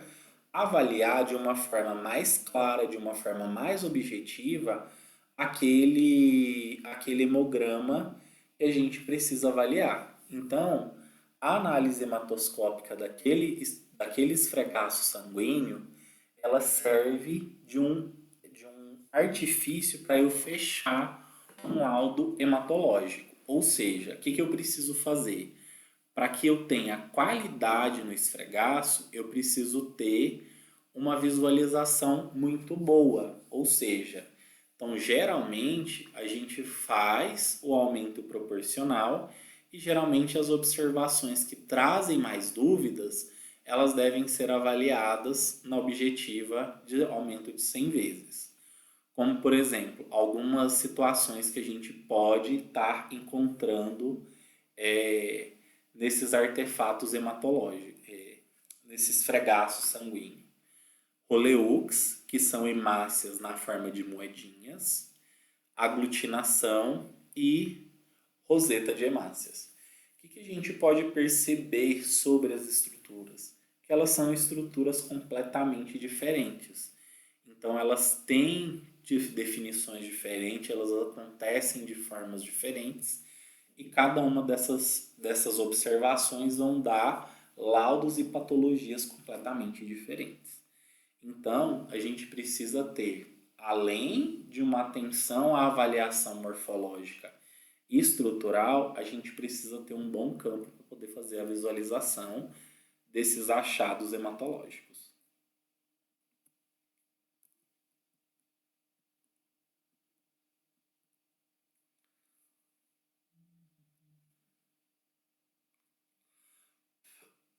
avaliar de uma forma mais clara, de uma forma mais objetiva, aquele hemograma que a gente precisa avaliar. Então, a análise hematoscópica daquele esfregaço sanguíneo, ela serve de um artifício para eu fechar um laudo hematológico. Ou seja, o que eu preciso fazer? Para que eu tenha qualidade no esfregaço, eu preciso ter uma visualização muito boa. Ou seja, então geralmente a gente faz o aumento proporcional e geralmente as observações que trazem mais dúvidas, elas devem ser avaliadas na objetiva de aumento de 100 vezes. Como, por exemplo, algumas situações que a gente pode estar encontrando é, nesses artefatos hematológicos, nesses esfregaços sanguíneos. Roleux, que são hemácias na forma de moedinhas, aglutinação e roseta de hemácias. O que a gente pode perceber sobre as estruturas? Que elas são estruturas completamente diferentes. Então, elas têm definições diferentes, elas acontecem de formas diferentes e cada uma dessas observações vão dar laudos e patologias completamente diferentes. Então, a gente precisa ter, além de uma atenção à avaliação morfológica e estrutural, a gente precisa ter um bom campo para poder fazer a visualização desses achados hematológicos.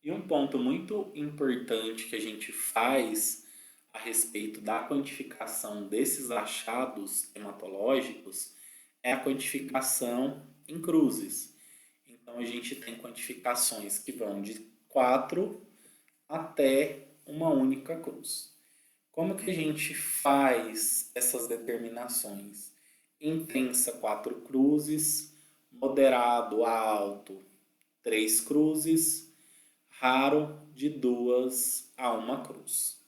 E um ponto muito importante que a gente faz a respeito da quantificação desses achados hematológicos é a quantificação em cruzes. Então, a gente tem quantificações que vão de 4 até uma única cruz. Como que a gente faz essas determinações? Intensa, 4 cruzes, moderado a alto, 3 cruzes, raro, de 2 a 1 cruz.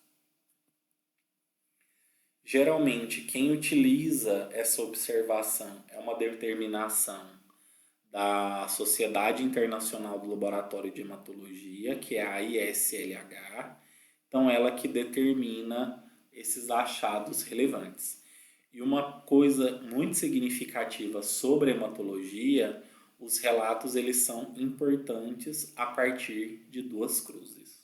Geralmente, quem utiliza essa observação é uma determinação da Sociedade Internacional do Laboratório de Hematologia, que é a ISLH. Então, ela que determina esses achados relevantes. E uma coisa muito significativa sobre a hematologia, os relatos eles são importantes a partir de 2 cruzes.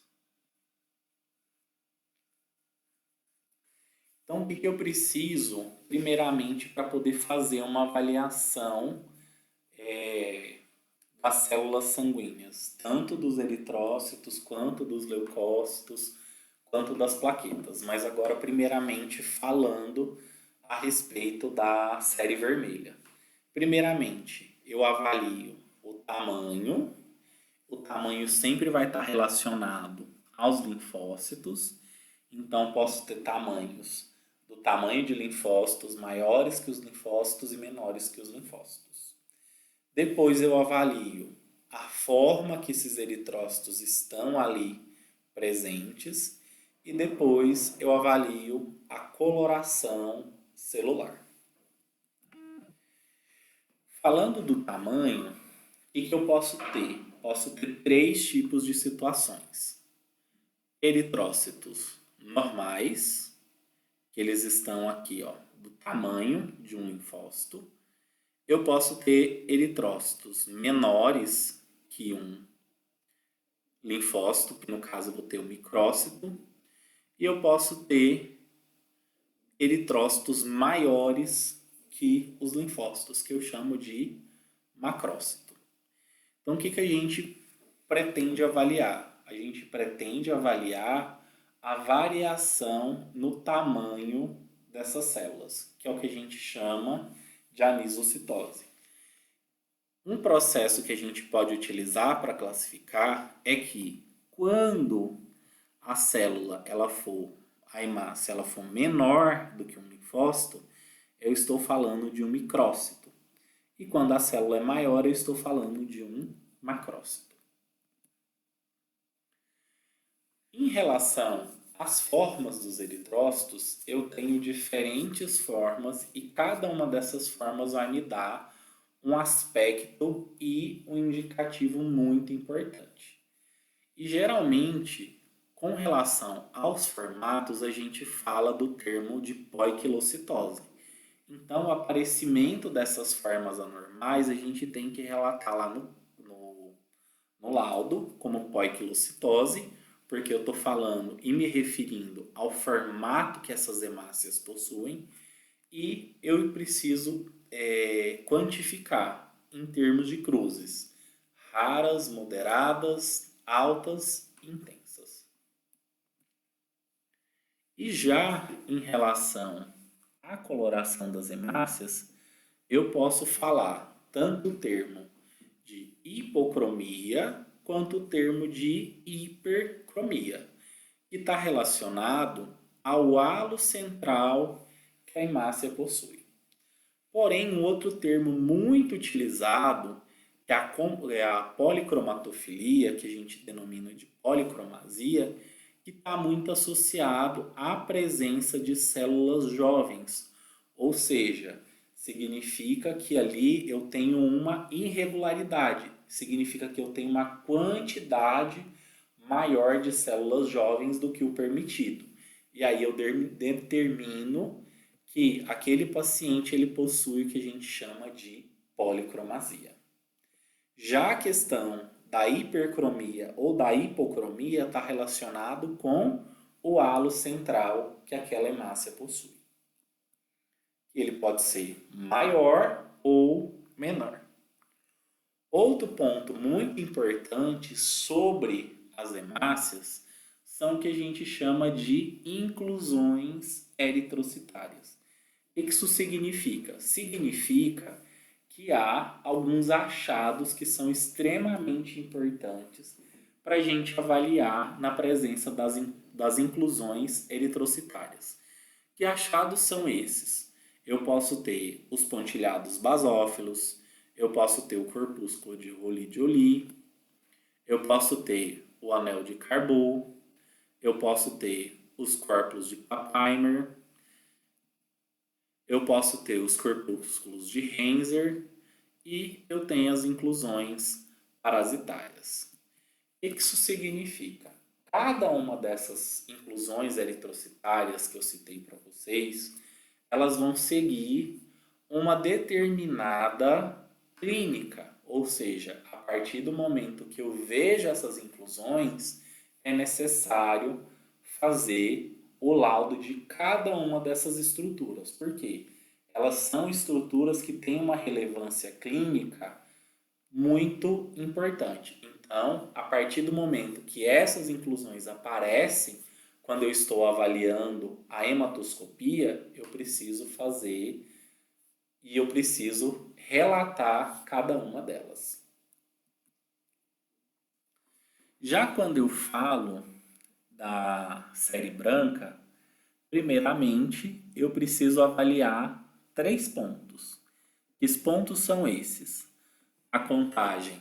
Então, o que eu preciso, primeiramente, para poder fazer uma avaliação das células sanguíneas, tanto dos eritrócitos, quanto dos leucócitos, quanto das plaquetas. Mas agora, primeiramente, falando a respeito da série vermelha. Primeiramente, eu avalio o tamanho. O tamanho sempre vai estar relacionado aos linfócitos. Então, posso ter tamanhos do tamanho de linfócitos maiores que os linfócitos e menores que os linfócitos. Depois eu avalio a forma que esses eritrócitos estão ali presentes e depois eu avalio a coloração celular. Falando do tamanho, o que eu posso ter? Posso ter 3 tipos de situações. Eritrócitos normais, que eles estão aqui, ó, do tamanho de um linfócito. Eu posso ter eritrócitos menores que um linfócito, que no caso eu vou ter um micrócito, e eu posso ter eritrócitos maiores que os linfócitos, que eu chamo de macrócito. Então, o que a gente pretende avaliar? A gente pretende avaliar a variação no tamanho dessas células, que é o que a gente chama de anisocitose. Um processo que a gente pode utilizar para classificar é que quando a célula a hemácia ela for menor do que um linfócito, eu estou falando de um micrócito. E quando a célula é maior, eu estou falando de um macrócito. Em relação às formas dos eritrócitos, eu tenho diferentes formas e cada uma dessas formas vai me dar um aspecto e um indicativo muito importante. E geralmente, com relação aos formatos, a gente fala do termo de poiquilocitose. Então, o aparecimento dessas formas anormais a gente tem que relatar lá no laudo como poiquilocitose, porque eu estou falando e me referindo ao formato que essas hemácias possuem, e eu preciso quantificar em termos de cruzes, raras, moderadas, altas e intensas. E já em relação à coloração das hemácias, eu posso falar tanto o termo de hipocromia quanto o termo de hipercromia, que está relacionado ao halo central que a hemácia possui. Porém, um outro termo muito utilizado é a policromatofilia, que a gente denomina de policromasia, que está muito associado à presença de células jovens, ou seja, significa que ali eu tenho uma irregularidade, significa que eu tenho uma quantidade maior de células jovens do que o permitido. E aí eu determino que aquele paciente ele possui o que a gente chama de policromasia. Já a questão da hipercromia ou da hipocromia está relacionado com o halo central que aquela hemácia possui. Ele pode ser maior ou menor. Outro ponto muito importante sobre as hemácias são o que a gente chama de inclusões eritrocitárias. O que isso significa? Significa que há alguns achados que são extremamente importantes para a gente avaliar na presença das inclusões eritrocitárias. Que achados são esses? Eu posso ter os pontilhados basófilos, eu posso ter o corpúsculo de Rowley-Joly, eu posso ter o anel de Carbot, eu posso ter os corpos de Papeimer, eu posso ter os corpúsculos de Henzer e eu tenho as inclusões parasitárias. O que isso significa? Cada uma dessas inclusões eritrocitárias que eu citei para vocês, elas vão seguir uma determinada clínica, ou seja, a partir do momento que eu vejo essas inclusões, é necessário fazer o laudo de cada uma dessas estruturas. Por quê? Elas são estruturas que têm uma relevância clínica muito importante. Então, a partir do momento que essas inclusões aparecem, quando eu estou avaliando a hematoscopia, eu preciso fazer e eu preciso relatar cada uma delas. Já quando eu falo da série branca, primeiramente eu preciso avaliar 3 pontos. Que pontos são esses? A contagem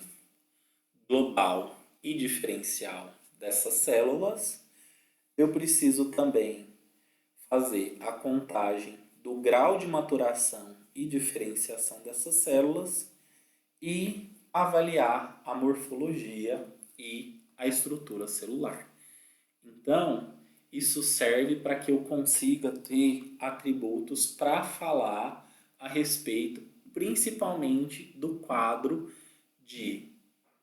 global e diferencial dessas células. Eu preciso também fazer a contagem do grau de maturação e diferenciação dessas células e avaliar a morfologia e a estrutura celular. Então, isso serve para que eu consiga ter atributos para falar a respeito, principalmente do quadro de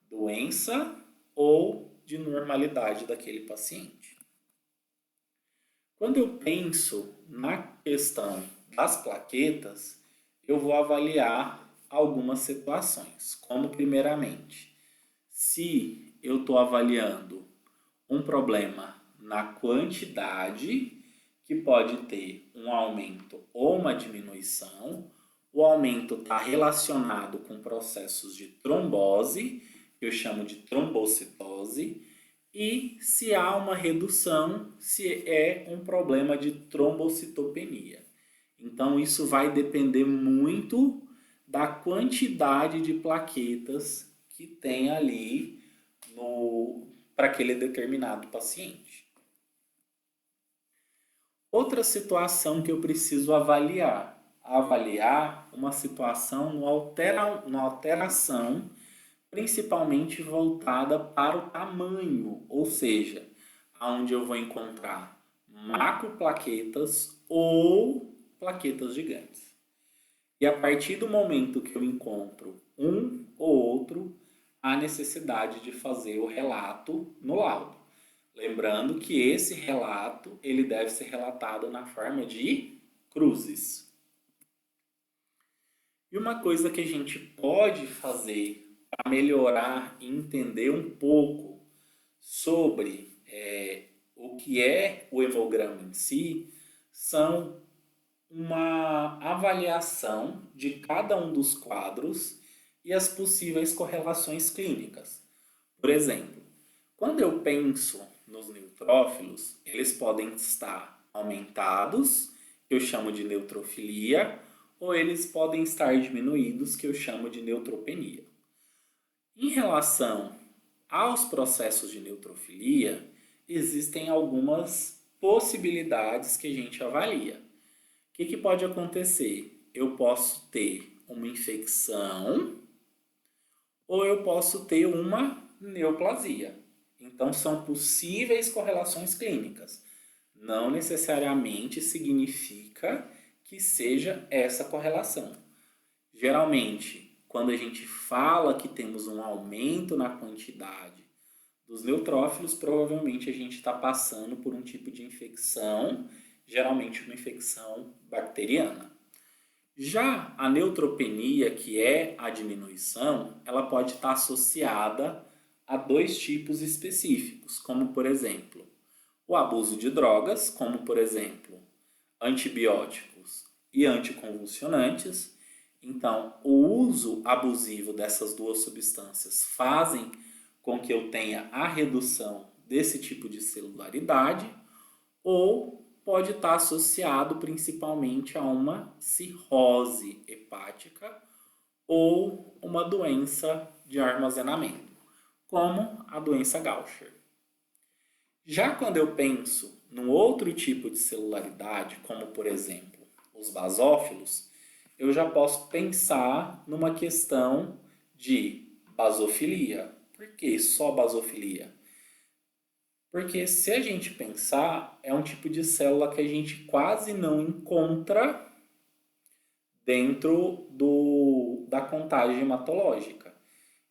doença ou de normalidade daquele paciente. Quando eu penso na questão das plaquetas, eu vou avaliar algumas situações, como primeiramente, se eu estou avaliando um problema na quantidade, que pode ter um aumento ou uma diminuição, o aumento está relacionado com processos de trombose, que eu chamo de trombocitose, e se há uma redução, se é um problema de trombocitopenia. Então, isso vai depender muito da quantidade de plaquetas que tem ali para aquele determinado paciente. Outra situação que eu preciso avaliar uma situação numa alteração principalmente voltada para o tamanho, ou seja, onde eu vou encontrar macroplaquetas ou plaquetas gigantes. E a partir do momento que eu encontro um ou outro, há necessidade de fazer o relato no laudo. Lembrando que esse relato ele deve ser relatado na forma de cruzes. E uma coisa que a gente pode fazer para melhorar e entender um pouco sobre o que é o hemograma em si, são uma avaliação de cada um dos quadros e as possíveis correlações clínicas. Por exemplo, quando eu penso nos neutrófilos, eles podem estar aumentados, que eu chamo de neutrofilia, ou eles podem estar diminuídos, que eu chamo de neutropenia. Em relação aos processos de neutrofilia, existem algumas possibilidades que a gente avalia. O que pode acontecer? Eu posso ter uma infecção ou eu posso ter uma neoplasia. Então, são possíveis correlações clínicas. Não necessariamente significa que seja essa correlação. Geralmente, quando a gente fala que temos um aumento na quantidade dos neutrófilos, provavelmente a gente está passando por um tipo de infecção, geralmente uma infecção bacteriana. Já a neutropenia, que é a diminuição, ela pode estar associada a 2 tipos específicos, como por exemplo, O abuso de drogas, como por exemplo, antibióticos e anticonvulsionantes. Então, o uso abusivo dessas duas substâncias fazem com que eu tenha a redução desse tipo de celularidade, ou pode estar associado principalmente a uma cirrose hepática ou uma doença de armazenamento, como a doença Gaucher. Já quando eu penso num outro tipo de celularidade, como por exemplo os basófilos, eu já posso pensar numa questão de basofilia. Por que só basofilia? Porque se a gente pensar, é um tipo de célula que a gente quase não encontra dentro da contagem hematológica.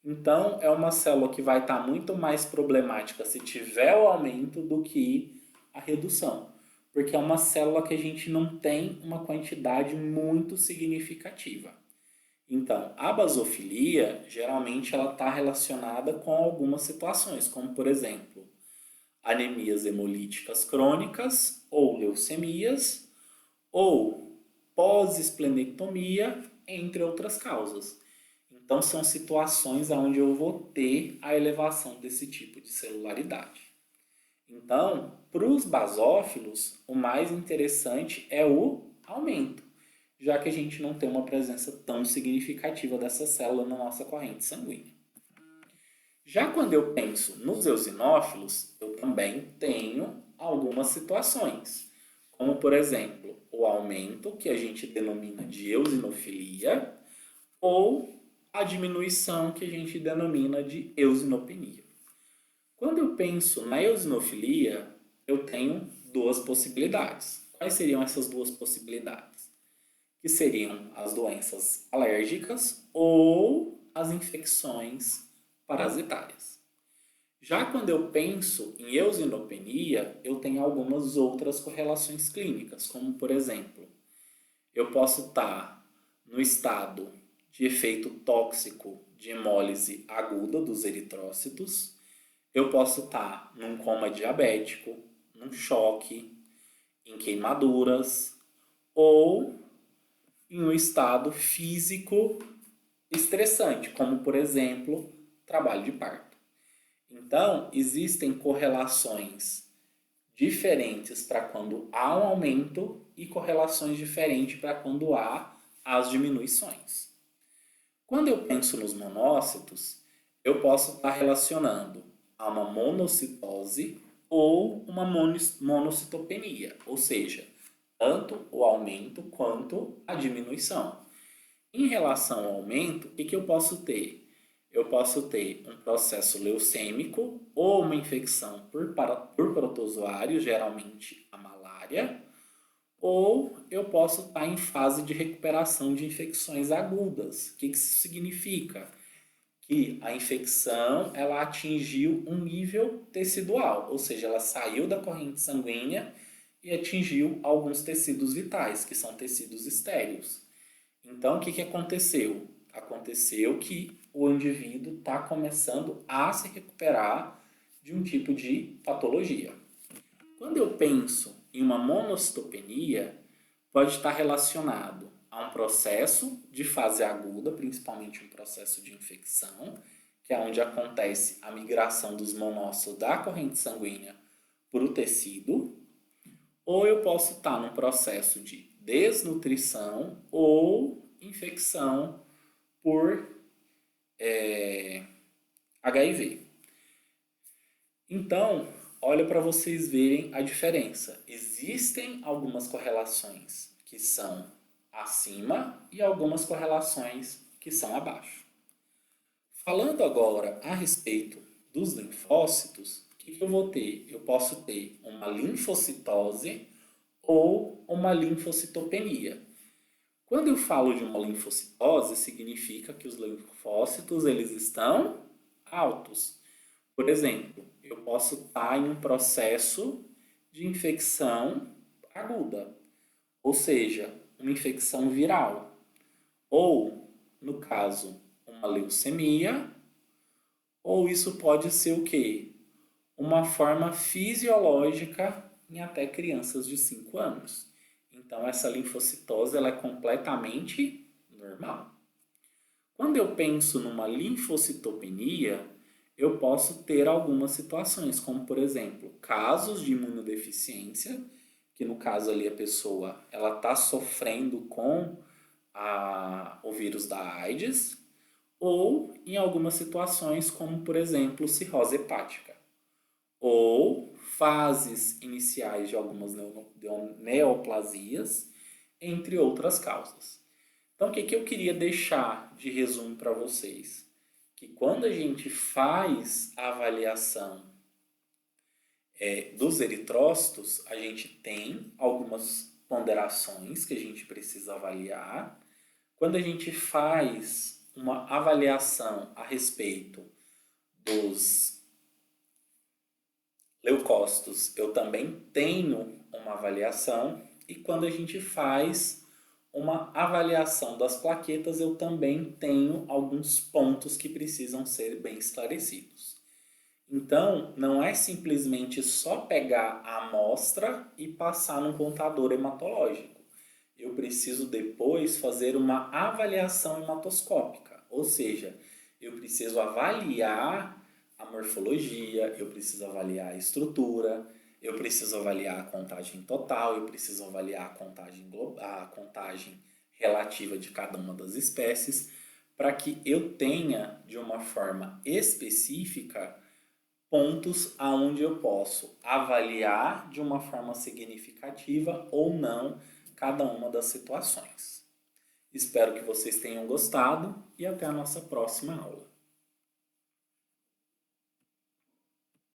Então, é uma célula que vai estar muito mais problemática se tiver o aumento do que a redução. Porque é uma célula que a gente não tem uma quantidade muito significativa. Então, a basofilia, geralmente, ela está relacionada com algumas situações, como, por exemplo, anemias hemolíticas crônicas ou leucemias, ou pós-esplenectomia, entre outras causas. Então, são situações onde eu vou ter a elevação desse tipo de celularidade. Então, para os basófilos, o mais interessante é o aumento, já que a gente não tem uma presença tão significativa dessa célula na nossa corrente sanguínea. Já quando eu penso nos eosinófilos, eu também tenho algumas situações, como por exemplo, o aumento, que a gente denomina de eosinofilia, ou a diminuição, que a gente denomina de eosinopenia. Quando eu penso na eosinofilia, eu tenho duas possibilidades. Quais seriam essas duas possibilidades? Que seriam as doenças alérgicas ou as infecções parasitárias. Já quando eu penso em eosinopenia, eu tenho algumas outras correlações clínicas, como por exemplo, eu posso estar no estado de efeito tóxico de hemólise aguda dos eritrócitos, eu posso estar num coma diabético, num choque, em queimaduras ou em um estado físico estressante, como por exemplo, trabalho de parto. Então, existem correlações diferentes para quando há um aumento e correlações diferentes para quando há as diminuições. Quando eu penso nos monócitos, eu posso estar relacionando a uma monocitose ou uma monocitopenia, ou seja, tanto o aumento quanto a diminuição. Em relação ao aumento, o que eu posso ter? Eu posso ter um processo leucêmico ou uma infecção por protozoário, geralmente a malária, ou eu posso estar em fase de recuperação de infecções agudas. O que isso significa? Que a infecção ela atingiu um nível tecidual, ou seja, ela saiu da corrente sanguínea e atingiu alguns tecidos vitais, que são tecidos estéreos. Então, o que aconteceu? Aconteceu que o indivíduo está começando a se recuperar de um tipo de patologia. Quando eu penso em uma monocitopenia, pode estar relacionado a um processo de fase aguda, principalmente um processo de infecção, que é onde acontece a migração dos monócitos da corrente sanguínea para o tecido, ou eu posso estar num processo de desnutrição ou infecção por HIV. Então, olha para vocês verem a diferença. Existem algumas correlações que são acima e algumas correlações que são abaixo. Falando agora a respeito dos linfócitos, o que eu vou ter? Eu posso ter uma linfocitose ou uma linfocitopenia. Quando eu falo de uma linfocitose, significa que os linfócitos eles estão altos. Por exemplo, eu posso estar em um processo de infecção aguda, ou seja, uma infecção viral. Ou, no caso, uma leucemia, ou isso pode ser o quê? uma forma fisiológica em até crianças de 5 anos. Então, essa linfocitose ela é completamente normal. Quando eu penso numa linfocitopenia, eu posso ter algumas situações, como por exemplo, casos de imunodeficiência, que no caso ali a pessoa ela está sofrendo com o vírus da AIDS, ou em algumas situações, como por exemplo, cirrose hepática, ou fases iniciais de algumas neoplasias, entre outras causas. Então, o que eu queria deixar de resumo para vocês? Que quando a gente faz a avaliação dos eritrócitos, a gente tem algumas ponderações que a gente precisa avaliar. Quando a gente faz uma avaliação a respeito dos leucócitos, eu também tenho uma avaliação. E quando a gente faz uma avaliação das plaquetas, eu também tenho alguns pontos que precisam ser bem esclarecidos. Então, não é simplesmente só pegar a amostra e passar num contador hematológico. Eu preciso depois fazer uma avaliação hematoscópica, ou seja, eu preciso avaliar a morfologia, eu preciso avaliar a estrutura, eu preciso avaliar a contagem total, eu preciso avaliar a contagem relativa de cada uma das espécies, para que eu tenha, de uma forma específica, pontos aonde eu posso avaliar de uma forma significativa ou não cada uma das situações. Espero que vocês tenham gostado e até a nossa próxima aula.